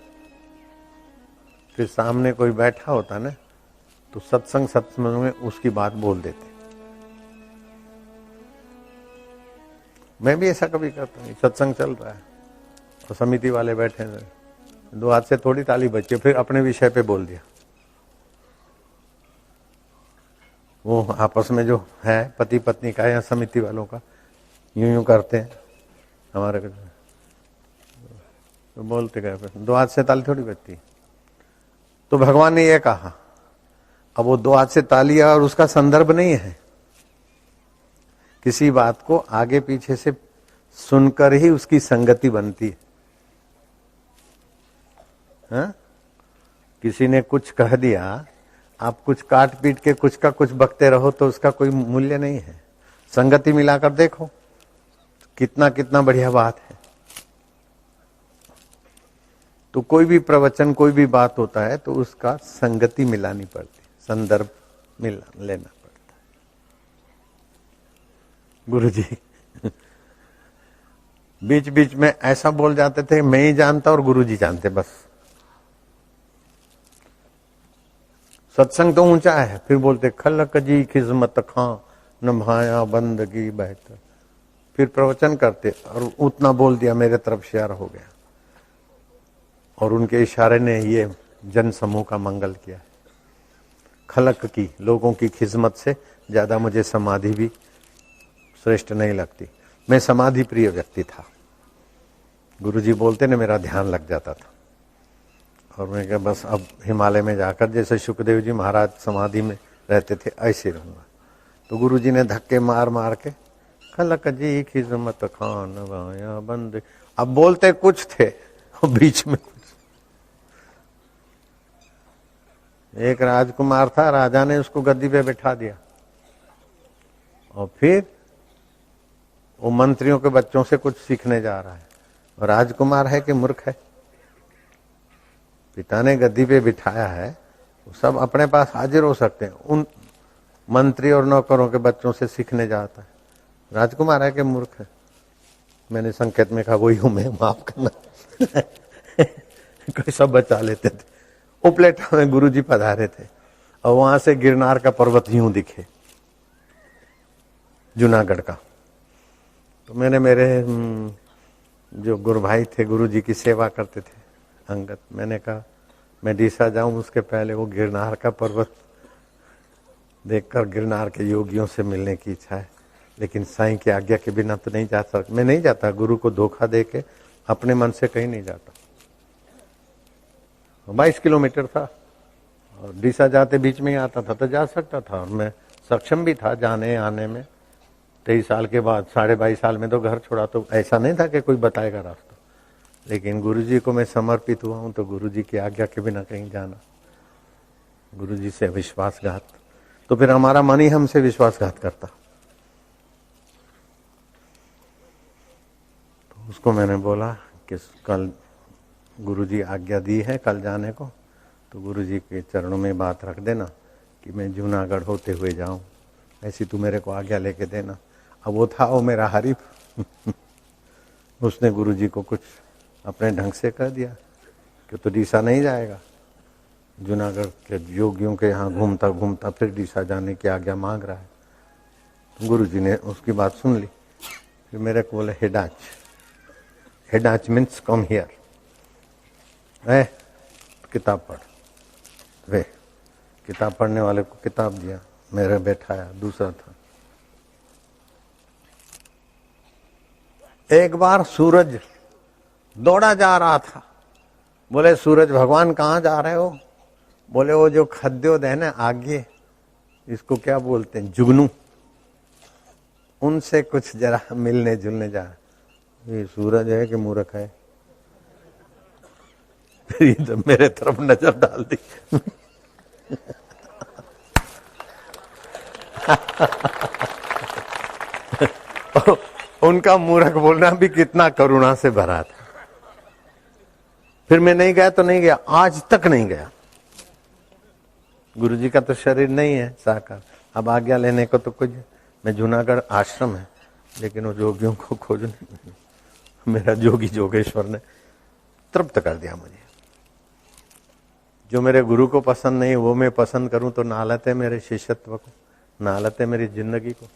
[SPEAKER 2] फिर सामने कोई बैठा होता ना तो सत्संग में उसकी बात बोल देते। मैं भी ऐसा कभी करता हूँ, सत्संग चल रहा है तो समिति वाले बैठे हैं, 2 हाथ से थोड़ी ताली बची, फिर अपने विषय पे बोल दिया। वो आपस में जो है पति पत्नी का या समिति वालों का यूं यूं करते हैं हमारे को, तो बोलते गए, 2 हाथ से ताली थोड़ी बजती। तो भगवान ने ये कहा, अब वो 2 हाथ से ताली और उसका संदर्भ नहीं है, किसी बात को आगे पीछे से सुनकर ही उसकी संगति बनती है। हाँ? किसी ने कुछ कह दिया, आप कुछ काट पीट के कुछ का कुछ बकते रहो तो उसका कोई मूल्य नहीं है। संगति मिलाकर देखो कितना कितना बढ़िया बात है। तो कोई भी प्रवचन कोई भी बात होता है तो उसका संगति मिलानी पड़ती, संदर्भ लेना पड़ता है। गुरुजी बीच बीच में ऐसा बोल जाते थे, मैं ही जानता और गुरुजी जानते बस। सत्संग तो ऊंचा है, फिर बोलते खलक जी खिजमत खां नभाया बंदगी बेहतर, फिर प्रवचन करते और उतना बोल दिया, मेरे तरफ शेयर हो गया, और उनके इशारे ने ये जन समूह का मंगल किया। खलक की, लोगों की खिदमत से ज्यादा मुझे समाधि भी श्रेष्ठ नहीं लगती। मैं समाधि प्रिय व्यक्ति था, गुरुजी बोलते ने मेरा ध्यान लग जाता था, और मैं क्या बस अब हिमालय में जाकर जैसे सुखदेव जी महाराज समाधि में रहते थे ऐसे रहूंगा। तो गुरुजी ने धक्के मार मार के खलक जी खिजमत खान वाया बंद, अब बोलते कुछ थे बीच में कुछ। एक राजकुमार था, राजा ने उसको गद्दी पे बिठा दिया, और फिर वो मंत्रियों के बच्चों से कुछ सीखने जा रहा है। और राजकुमार है कि मूर्ख है, पिता ने गद्दी पे बिठाया है, सब अपने पास हाजिर हो सकते हैं, उन मंत्री और नौकरों के बच्चों से सीखने जाता है। राजकुमार है कि मूर्ख है? मैंने संकेत में कहा वही हूं मैं, माफ करना। कोई सब बचा लेते थे। उपलेटा में गुरुजी पधारे थे और वहां से गिरनार का पर्वत यूं दिखे, जूनागढ़ का। तो मैंने, मेरे जो गुरु भाई थे गुरुजी की सेवा करते थे अंगत, मैंने कहा मैं डीसा जाऊं उसके पहले वो गिरनार का पर्वत देखकर गिरनार के योगियों से मिलने की इच्छा है, लेकिन साईं की आज्ञा के बिना तो नहीं जा सकता। मैं नहीं जाता, गुरु को धोखा दे के अपने मन से कहीं नहीं जाता। 22 किलोमीटर था और डीसा जाते बीच में ही आता था तो जा सकता था, और मैं सक्षम भी था जाने आने में। 23 साल के बाद 22.5 साल में तो घर छोड़ा, तो ऐसा नहीं था कि कोई बताएगा रास्ता, लेकिन गुरुजी को मैं समर्पित हुआ हूं तो गुरुजी की आज्ञा के बिना कहीं जाना, गुरुजी से विश्वासघात, तो फिर हमारा मन ही हमसे विश्वासघात करता। तो उसको मैंने बोला कि कल गुरुजी आज्ञा दी है कल जाने को, तो गुरुजी के चरणों में बात रख देना कि मैं जूनागढ़ होते हुए जाऊं, ऐसी तू मेरे को आज्ञा लेके देना। अब वो था वो मेरा हरीफ उसने गुरुजी को कुछ अपने ढंग से कह दिया कि तो डीसा नहीं जाएगा, जूनागढ़ के योगियों के यहाँ घूमता घूमता फिर डीसा जाने की आज्ञा मांग रहा है। तो गुरुजी ने उसकी बात सुन ली, फिर मेरे को बोले हेडाच, हेडाच मीन्स कम हियर, है किताब पढ़। वे किताब पढ़ने वाले को किताब दिया, मेरे बैठाया, दूसरा था। एक बार सूरज दौड़ा जा रहा था, बोले सूरज भगवान कहाँ जा रहे हो? बोले वो जो खद्योद है ना आगे, इसको क्या बोलते हैं, जुगनू, उनसे कुछ जरा मिलने जुलने जा। ये सूरज है कि मूर्ख है? तो मेरे तरफ नजर डाल दी। उनका मूर्ख बोलना भी कितना करुणा से भरा था। फिर मैं नहीं गया तो नहीं गया, आज तक नहीं गया। गुरुजी का तो शरीर नहीं है साकार, अब आज्ञा लेने को तो कुछ, मैं जूनागढ़ आश्रम है, लेकिन वो जोगियों को खोजने, मेरा जोगी जोगेश्वर ने तृप्त कर दिया मुझे। जो मेरे गुरु को पसंद नहीं वो मैं पसंद करूं तो नालत है मेरे शिष्यत्व को, नालत है मेरी जिंदगी को।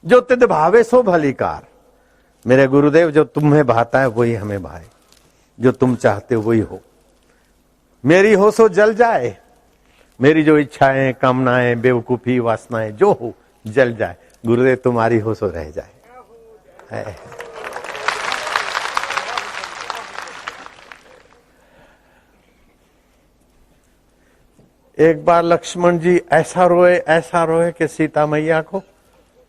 [SPEAKER 2] जो तिद भावे सो भलीकार, मेरे गुरुदेव, जो तुम्हें भाता है वही हमें भाए, जो तुम चाहते हो वही हो। मेरी हो सो जल जाए, मेरी जो इच्छाएं, कामनाएं, बेवकूफी, वासनाएं जो हो जल जाए। गुरुदेव तुम्हारी हो सो रह जाए। एक बार लक्ष्मण जी ऐसा रोए कि सीता मैया को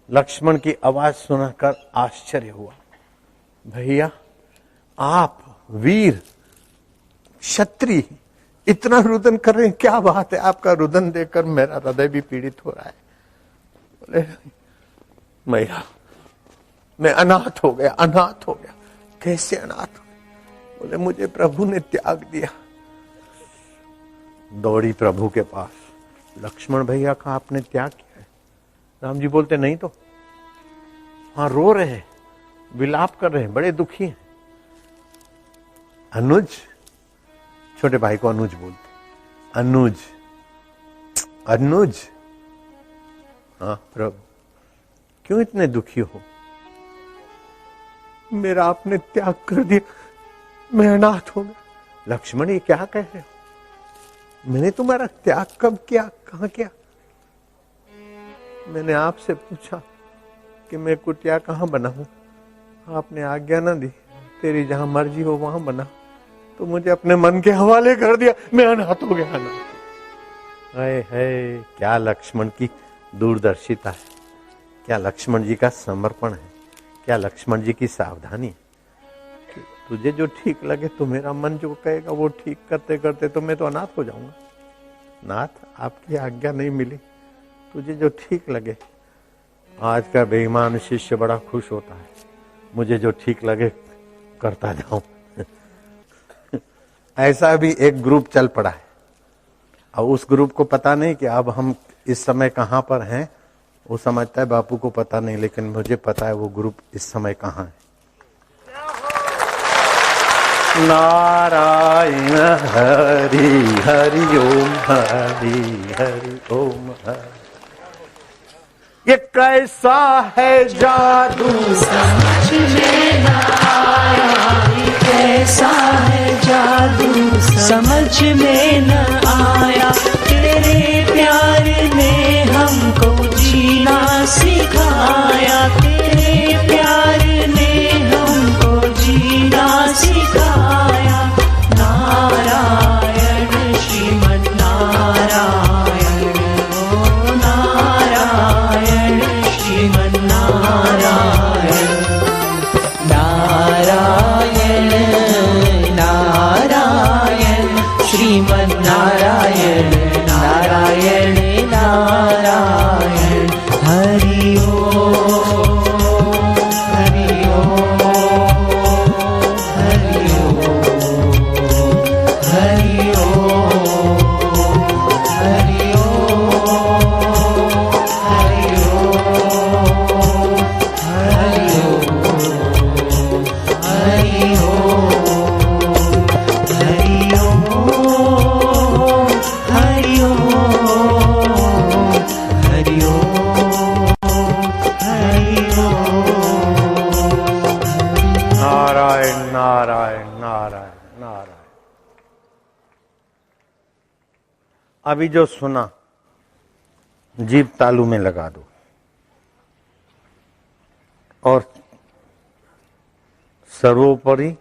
[SPEAKER 2] लक्ष्मण की आवाज सुनकर आश्चर्य हुआ। भैया, आप वीर क्षत्रिय इतना रुदन कर रहे हैं, क्या बात है? आपका रुदन देखकर मेरा हृदय भी पीड़ित हो रहा है। बोले मैया, मैं अनाथ हो गया। कैसे अनाथ हो गया? बोले मुझे प्रभु ने त्याग दिया। दौड़ी प्रभु के पास, लक्ष्मण भैया का आपने त्याग किया है? राम जी बोलते नहीं तो। हाँ, रो रहे हैं, विलाप कर रहे हैं, बड़े दुखी हैं। अनुज, छोटे भाई को अनुज बोलते। अनुज, हाँ प्रभु, क्यों इतने दुखी हो? मेरा आपने त्याग कर दिया, मैं अनाथ हो गया। लक्ष्मण, ये क्या कह रहे हो? मैंने तुम्हारा त्याग कब किया, कहां किया? मैंने आपसे पूछा कि मैं कुटिया कहां बनाऊं, आपने आज्ञा न दी, तेरी जहां मर्जी हो वहां बना, तो मुझे अपने मन के हवाले कर दिया, मैं अनाथ हो गया। है क्या लक्ष्मण की दूरदर्शिता है, क्या लक्ष्मण जी का समर्पण है, क्या लक्ष्मण जी की सावधानी है। तुझे जो ठीक लगे, तो मेरा मन जो कहेगा वो ठीक करते करते तो मैं तो अनाथ हो जाऊंगा। नाथ, आपकी आज्ञा नहीं मिली, तुझे जो ठीक लगे। आज का बेईमान शिष्य बड़ा खुश होता है, मुझे जो ठीक लगे करता जाऊं। ऐसा भी एक ग्रुप चल पड़ा है, और उस ग्रुप को पता नहीं कि अब हम इस समय कहां पर हैं। वो समझता है बापू को पता नहीं, लेकिन मुझे पता है वो ग्रुप इस समय कहां है। नारायण हरि हरि ओम, हरि हरि ओम हरि। ये कैसा है जादू
[SPEAKER 3] समझ में न आया, ये कैसा है जादू समझ में न आया। तेरे प्यार ने हमको जीना सिखाया, तेरे प्यार ने हमको जीना सिखाया। नारायण श्रीमन नारायण, ओ नारायण श्रीमन नारायण। नारायण नारायण श्रीमन नारायण, नारायण नारायण। हरि ओम, हरि ओम, हरि ओम, हरि ओम, हरि ओम, हरि ओम, हरि ओम, हरि ओम, हरि ओम, हरि ओम, हरि ओम, हरि ओम।
[SPEAKER 2] नारायण नारायण नारायण नारायण। अभी जो सुना, जीभ तालू में लगा दो और सर्वोपरि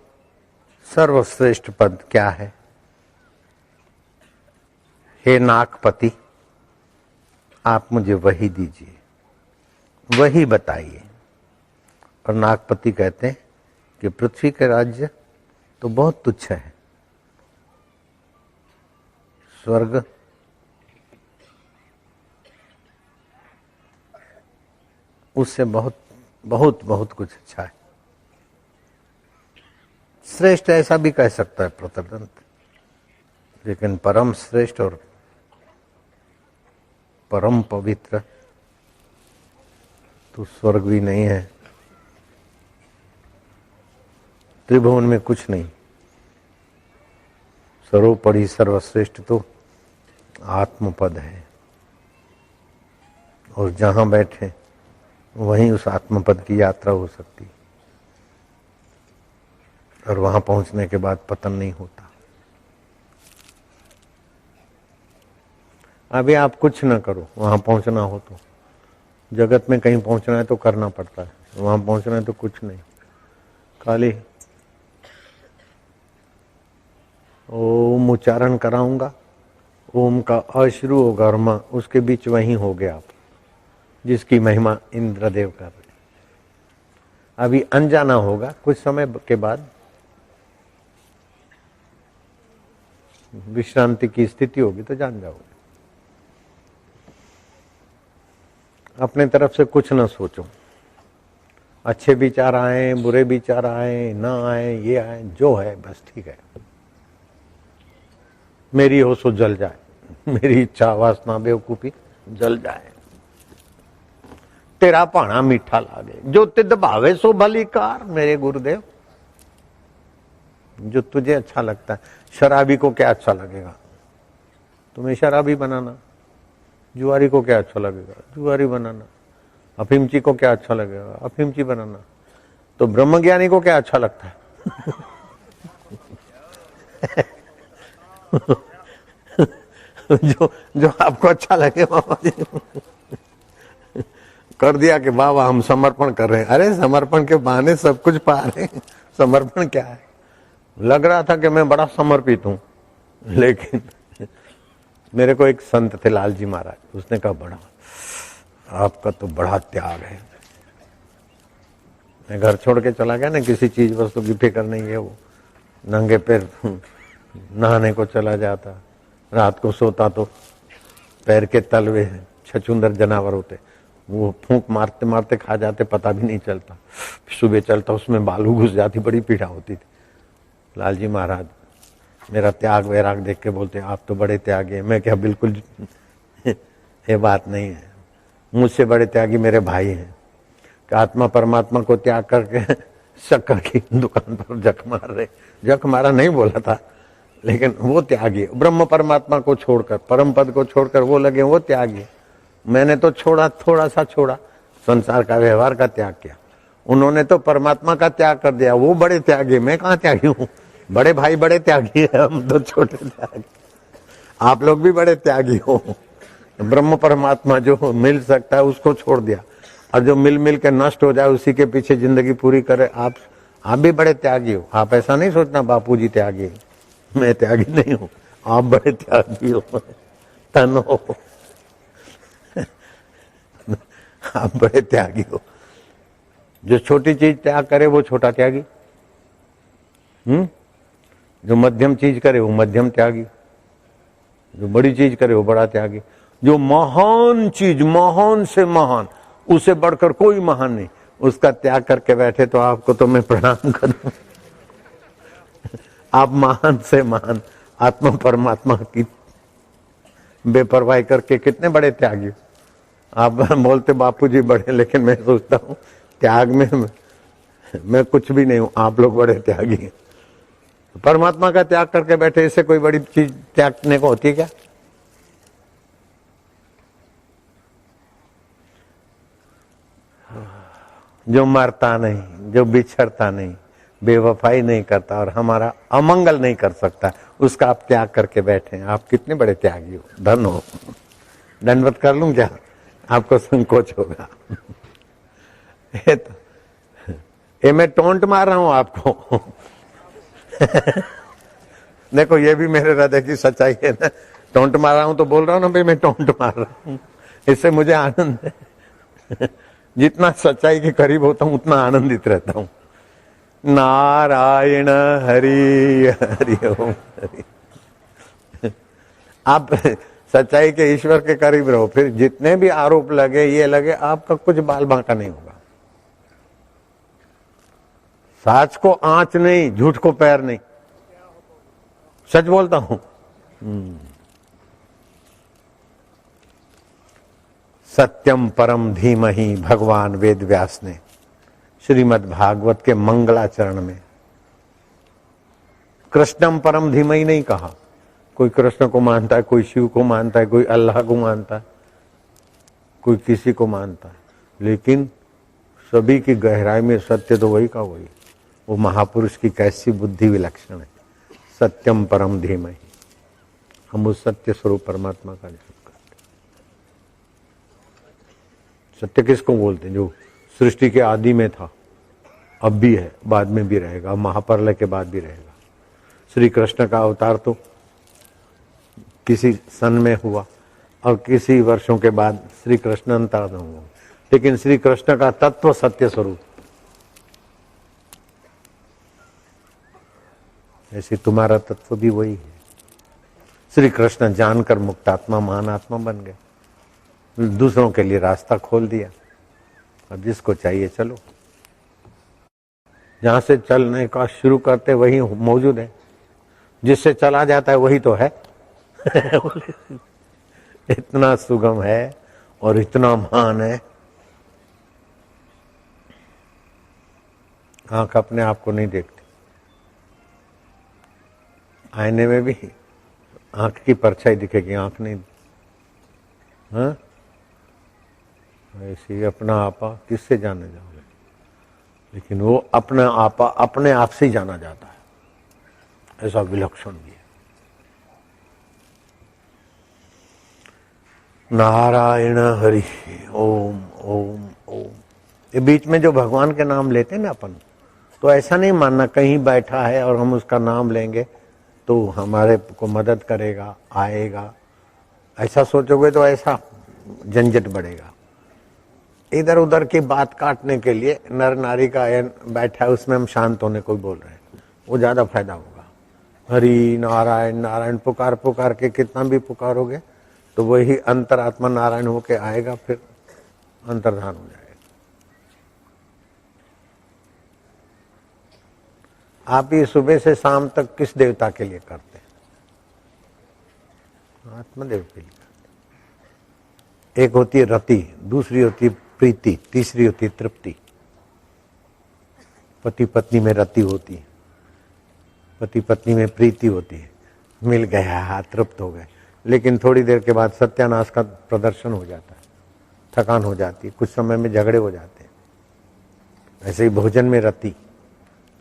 [SPEAKER 2] सर्वश्रेष्ठ पद क्या है? हे नागपति, आप मुझे वही दीजिए, वही बताइए। और नागपति कहते हैं कि पृथ्वी के राज्य तो बहुत तुच्छ है, स्वर्ग उससे बहुत बहुत बहुत कुछ अच्छा है। श्रेष्ठ ऐसा भी कह सकता है प्रतरदंत, लेकिन परम श्रेष्ठ और परम पवित्र तो स्वर्ग भी नहीं है, त्रिभुवन में कुछ नहीं। सर्वोपरि सर्वश्रेष्ठ तो आत्मपद है, और जहां बैठे वहीं उस आत्मपद की यात्रा हो सकती। और वहां पहुंचने के बाद पतन नहीं होता। अभी आप कुछ ना करो, वहां पहुंचना हो तो, जगत में कहीं पहुंचना है तो करना पड़ता है, वहां पहुंचना है तो कुछ नहीं, खाली ओम उच्चारण कराऊंगा, ओम का अ शुरू होगा और म उसके बीच वहीं हो गया आप, जिसकी महिमा इंद्रदेव कर रहे। अभी अनजाना होगा, कुछ समय के बाद विश्रांति की स्थिति होगी तो जान जाओगे। अपने तरफ से कुछ ना सोचो, अच्छे विचार आए बुरे विचार आए ना आए, ये आए जो है बस ठीक है, मेरी हो सो जल जाए, मेरी इच्छा वासना बेवकूफी जल जाए, तेरा पाना मीठा लागे, जो तिद भावे सो भली कार। मेरे गुरुदेव, जो तुझे अच्छा लगता है। शराबी को क्या अच्छा लगेगा? तुम्हें शराबी बनाना। जुआरी को क्या अच्छा लगेगा? जुआरी बनाना। अफीमची को क्या अच्छा लगेगा? अफीमची बनाना। तो ब्रह्मज्ञानी को क्या अच्छा लगता है? जो आपको अच्छा लगे बाबा जी कर दिया कि बाबा हम समर्पण कर रहे हैं। अरे समर्पण के बहाने सब कुछ पा रहे हैं, समर्पण क्या है? लग रहा था कि मैं बड़ा समर्पित हूं, लेकिन मेरे को एक संत थे लालजी महाराज, उसने कहा बड़ा आपका तो बड़ा त्याग है। मैं घर छोड़ के चला गया ना, किसी चीज वस्तु की फिक्र नहीं है, वो नंगे पैर नहाने को चला जाता, रात को सोता तो पैर के तलवे छछुंदर जानवर होते, वो फूंक मारते मारते खा जाते, पता भी नहीं चलता। सुबह चलता उसमें बालू घुस जाती, बड़ी पीड़ा होती थी। लालजी महाराज मेरा त्याग वैराग देख के बोलते आप तो बड़े त्यागी हैं। मैं क्या बिल्कुल ये बात नहीं है, मुझसे बड़े त्यागी मेरे भाई हैं कि आत्मा परमात्मा को त्याग करके शक्कर की दुकान पर जख मार रहे। जख मारा नहीं बोला था, लेकिन वो त्यागी। ब्रह्म परमात्मा को छोड़कर, परम पद को छोड़कर वो लगे वो त्यागी। मैंने तो छोड़ा, थोड़ा सा छोड़ा, संसार का व्यवहार का त्याग किया। उन्होंने तो परमात्मा का त्याग कर दिया, वो बड़े त्यागी। मैं कहाँ त्यागी हूँ? बड़े भाई बड़े त्यागी है, हम तो छोटे त्यागी। आप लोग भी बड़े त्यागी हो। ब्रह्म परमात्मा जो मिल सकता है उसको छोड़ दिया, और जो मिल मिल के नष्ट हो जाए उसी के पीछे जिंदगी पूरी करे। आप भी बड़े त्यागी हो। आप ऐसा नहीं सोचना बापूजी त्यागी, मैं त्यागी नहीं हूँ, आप बड़े त्यागी हो। तन हो, आप बड़े त्यागी हो। जो छोटी चीज त्याग करे वो छोटा त्यागी, जो मध्यम चीज करे वो मध्यम त्यागी, जो बड़ी चीज करे वो बड़ा त्यागी। जो महान चीज, महान से महान, उसे बढ़कर कोई महान नहीं, उसका त्याग करके बैठे तो आपको तो मैं प्रणाम करूं। आप महान से महान आत्मा परमात्मा की बेपरवाही करके कितने बड़े त्यागी। आप बोलते बापूजी बड़े, लेकिन मैं सोचता हूँ त्याग में मैं कुछ भी नहीं हूं, आप लोग बड़े त्यागी हैं। परमात्मा का त्याग करके बैठे, इससे कोई बड़ी चीज त्यागने को होती है क्या? जो मरता नहीं, जो बिछड़ता नहीं, बेवफाई नहीं करता और हमारा अमंगल नहीं कर सकता, उसका आप त्याग करके बैठे हैं। आप कितने बड़े त्यागी हो। धन हो। दंडवत कर लूं क्या? आपको संकोच होगा। ये मैं टोंट मार रहा हूं आपको। देखो ये भी मेरे हृदय की सच्चाई है ना। टोंट मार रहा हूं तो बोल रहा हूं ना भाई मैं टोंट मार रहा हूं, इससे मुझे आनंद है। जितना सच्चाई के करीब होता हूं उतना आनंदित रहता हूं। नारायण हरि हरि ओम हरि। आप सच्चाई के ईश्वर के करीब रहो, फिर जितने भी आरोप लगे ये लगे, आपका कुछ बाल बांका नहीं होगा। साच को आंच नहीं, झूठ को पैर नहीं, सच बोलता हूं। सत्यम परम धीमहि, भगवान वेद व्यास ने श्रीमद् भागवत के मंगलाचरण में कृष्णम परम धीमहि नहीं कहा। कोई कृष्ण को मानता है, कोई शिव को मानता है, कोई अल्लाह को मानता है, कोई किसी को मानता है, लेकिन सभी की गहराई में सत्य तो वही का वही। वो महापुरुष की कैसी बुद्धि विलक्षण है। सत्यम परम धीमहि, हम उस सत्य स्वरूप परमात्मा का जाप करते। सत्य किसको बोलते हैं? जो सृष्टि के आदि में था, अब भी है, बाद में भी रहेगा, महाप्रलय के बाद भी रहेगा। श्री कृष्ण का अवतार तो किसी सन में हुआ और किसी वर्षों के बाद श्री कृष्ण अंतर्धान हुआ, लेकिन श्री कृष्ण का तत्व सत्य स्वरूप। ऐसे तुम्हारा तत्व भी वही है। श्री कृष्ण जानकर मुक्तात्मा महान आत्मा बन गए, दूसरों के लिए रास्ता खोल दिया। अब जिसको चाहिए चलो, जहां से चलने का शुरू करते वही मौजूद है, जिससे चला जाता है वही तो है। इतना सुगम है और इतना महान है। आंख अपने आप को नहीं देखती, आईने में भी आंख की परछाई दिखेगी, आंख नहीं। हाँ, ऐसे ही अपना आपा किससे जाने जाओगे? लेकिन वो अपना आपा अपने आप से ही जाना जाता है, ऐसा विलक्षण भी है। नारायण हरि ओम ओम ओम। ये बीच में जो भगवान के नाम लेते हैं ना अपन, तो ऐसा नहीं मानना कहीं बैठा है और हम उसका नाम लेंगे तो हमारे को मदद करेगा, आएगा। ऐसा सोचोगे तो ऐसा झंझट बढ़ेगा। इधर उधर की बात काटने के लिए नर नारी का बैठा है, उसमें हम शांत होने को बोल रहे हैं, वो ज्यादा फायदा होगा। हरि नारायण नारायण पुकार पुकार के कितना भी पुकारोगे तो वही अंतरात्मा नारायण होके आएगा, फिर अंतर्धान हो जाएगा। आप ये सुबह से शाम तक किस देवता के लिए करते हैं? आत्मदेव के लिए करते। एक होती है रति, दूसरी होती है प्रीति, तीसरी होती है तृप्ति। पति पत्नी में रति होती है, पति पत्नी में प्रीति होती है, मिल गया हाथ तृप्त हो गए, लेकिन थोड़ी देर के बाद सत्यानाश का प्रदर्शन हो जाता है, थकान हो जाती है, कुछ समय में झगड़े हो जाते हैं। ऐसे ही भोजन में रति,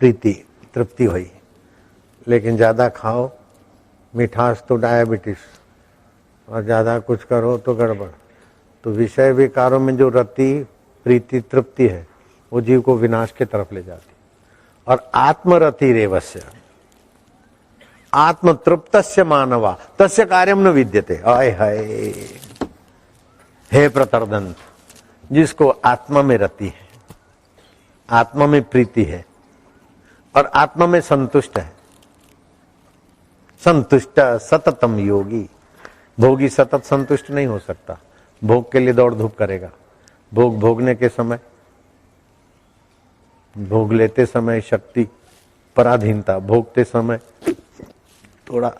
[SPEAKER 2] प्रीति, तृप्ति हुई, लेकिन ज्यादा खाओ मिठास तो डायबिटीज, और ज्यादा कुछ करो तो गड़बड़। तो विषय विकारों में जो रति प्रीति तृप्ति है वो जीव को विनाश के तरफ ले जाती। और आत्मरति रेवस्य आत्म तृप्तस्य मानवा तस्य कार्यम न विद्यते। आय हाय, हे प्रतरदंत, जिसको आत्मा में रति है, आत्मा में प्रीति है और आत्मा में संतुष्ट है, संतुष्ट सततम योगी। भोगी सतत संतुष्ट नहीं हो सकता, भोग के लिए दौड़ धूप करेगा। भोग भोगने के समय, भोग लेते समय शक्ति पराधीनता, भोगते समय थोड़ा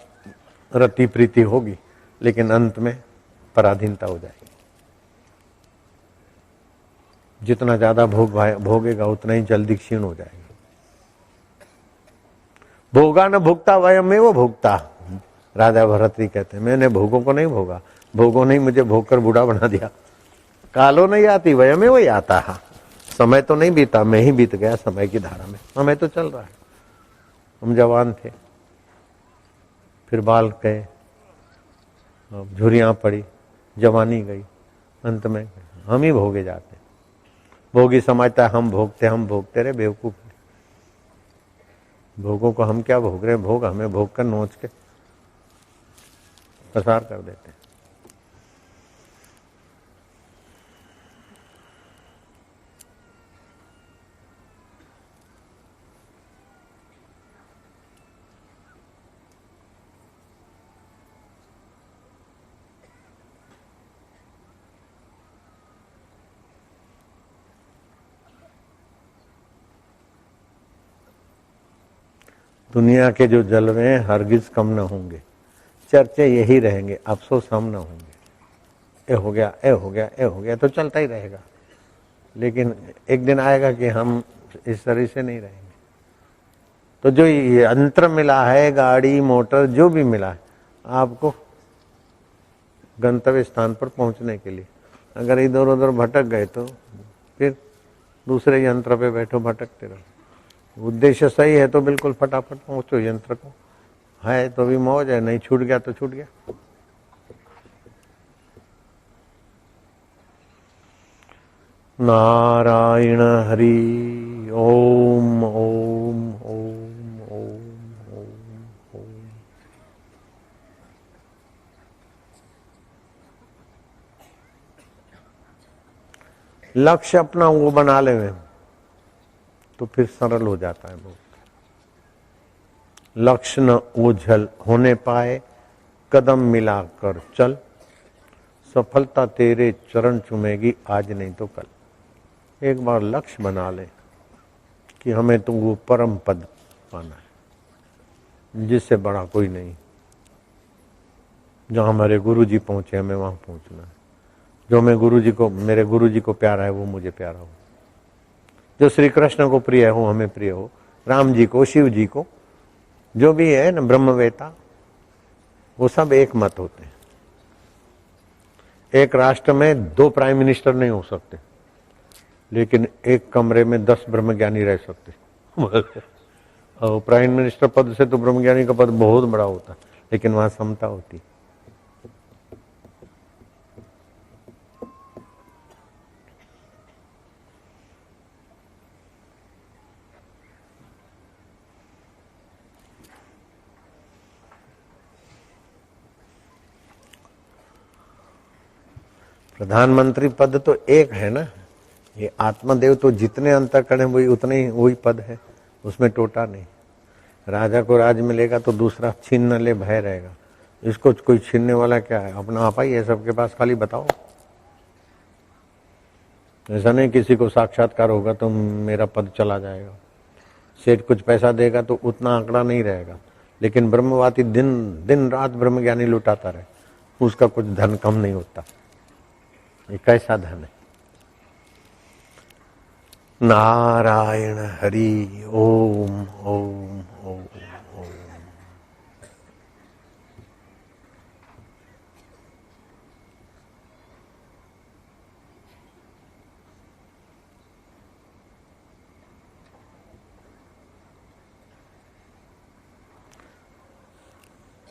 [SPEAKER 2] रति प्रीति होगी, लेकिन अंत में पराधीनता हो जाएगी। जितना ज्यादा भोगेगा उतना ही जल्दी क्षीण हो जाएगा। भोगा न भुगता वयमेव भुगता, राजा भरतरी कहते हैं, मैंने भोगों को नहीं भोगा, भोगों ने मुझे भोग कर बूढ़ा बना दिया। कालो नहीं आती वयमेव ही आता है। समय तो नहीं बीता, मैं ही बीत गया समय की धारा में। समय तो चल रहा है। हम जवान थे, फिर बाल गए, झुर्रियां पड़ी, जवानी गई, अंत में हम ही भोगे जाते। भोगी समझता है हम भोगते रहे, बेवकूफ। भोगों को हम क्या भोग रहे हैं? भोग हमें भोग कर नोच के पसार कर देते हैं। दुनिया के जो जलवे हैं हरगिज कम न होंगे, चर्चे यही रहेंगे, अफसोस हम न होंगे। ए हो गया, ए हो गया, ए हो गया, तो चलता ही रहेगा। लेकिन एक दिन आएगा कि हम इस तरह से नहीं रहेंगे। तो जो ये यंत्र मिला है, गाड़ी मोटर जो भी मिला है आपको गंतव्य स्थान पर पहुंचने के लिए, अगर इधर उधर भटक गए तो फिर दूसरे यंत्र पे बैठो, भटकते रहो। उद्देश्य सही है तो बिल्कुल फटाफट पहुंचो यंत्र को, है तो भी मौज है, नहीं छूट गया तो छूट गया। नारायण हरि ओम ओम ओम ओम ओम ओम। लक्ष्य अपना वो बना ले तो फिर सरल हो जाता है बहुत। लक्ष्य न ओझल होने पाए, कदम मिलाकर चल, सफलता तेरे चरण चूमेगी आज नहीं तो कल। एक बार लक्ष्य बना ले कि हमें तो वो परम पद पाना है जिससे बड़ा कोई नहीं। जहां हमारे गुरु जी पहुंचे हमें वहां पहुंचना है। जो मैं गुरु जी को, मेरे गुरु जी को प्यारा है वो मुझे प्यारा हो, जो श्री कृष्ण को प्रिय हो हमें प्रिय हो, राम जी को, शिव जी को, जो भी है ना ब्रह्मवेता, वो सब एक मत होते हैं। एक राष्ट्र में 2 प्राइम मिनिस्टर नहीं हो सकते, लेकिन एक कमरे में 10 ब्रह्मज्ञानी रह सकते। और प्राइम मिनिस्टर पद से तो ब्रह्मज्ञानी का पद बहुत बड़ा होता है, लेकिन वहां समता होती। प्रधानमंत्री पद तो एक है ना, ये आत्मदेव तो जितने अंतःकरण वही उतने ही वही पद है, उसमें टोटा नहीं। राजा को राज मिलेगा तो दूसरा छीन न ले भय रहेगा, इसको कोई छीनने वाला क्या है, अपना आपा ही है सबके पास, खाली बताओ। ऐसा नहीं किसी को साक्षात्कार होगा तो मेरा पद चला जाएगा, सेठ कुछ पैसा देगा तो उतना आंकड़ा नहीं रहेगा, लेकिन ब्रह्मवादी दिन दिन रात ब्रह्मज्ञानी लुटाता रहे, उसका कुछ धन कम नहीं होता। ये कैसा धन है। नारायण हरि ओम ओम ओम ओम।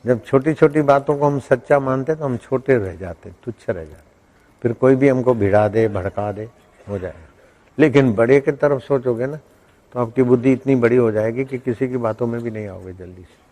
[SPEAKER 2] जब छोटी छोटी बातों को हम सच्चा मानते तो हम छोटे रह जाते, तुच्छ रह जाते, फिर कोई भी हमको भिड़ा दे, भड़का दे, हो जाएगा। लेकिन बड़े की तरफ सोचोगे ना तो आपकी बुद्धि इतनी बड़ी हो जाएगी कि किसी की बातों में भी नहीं आओगे जल्दी से।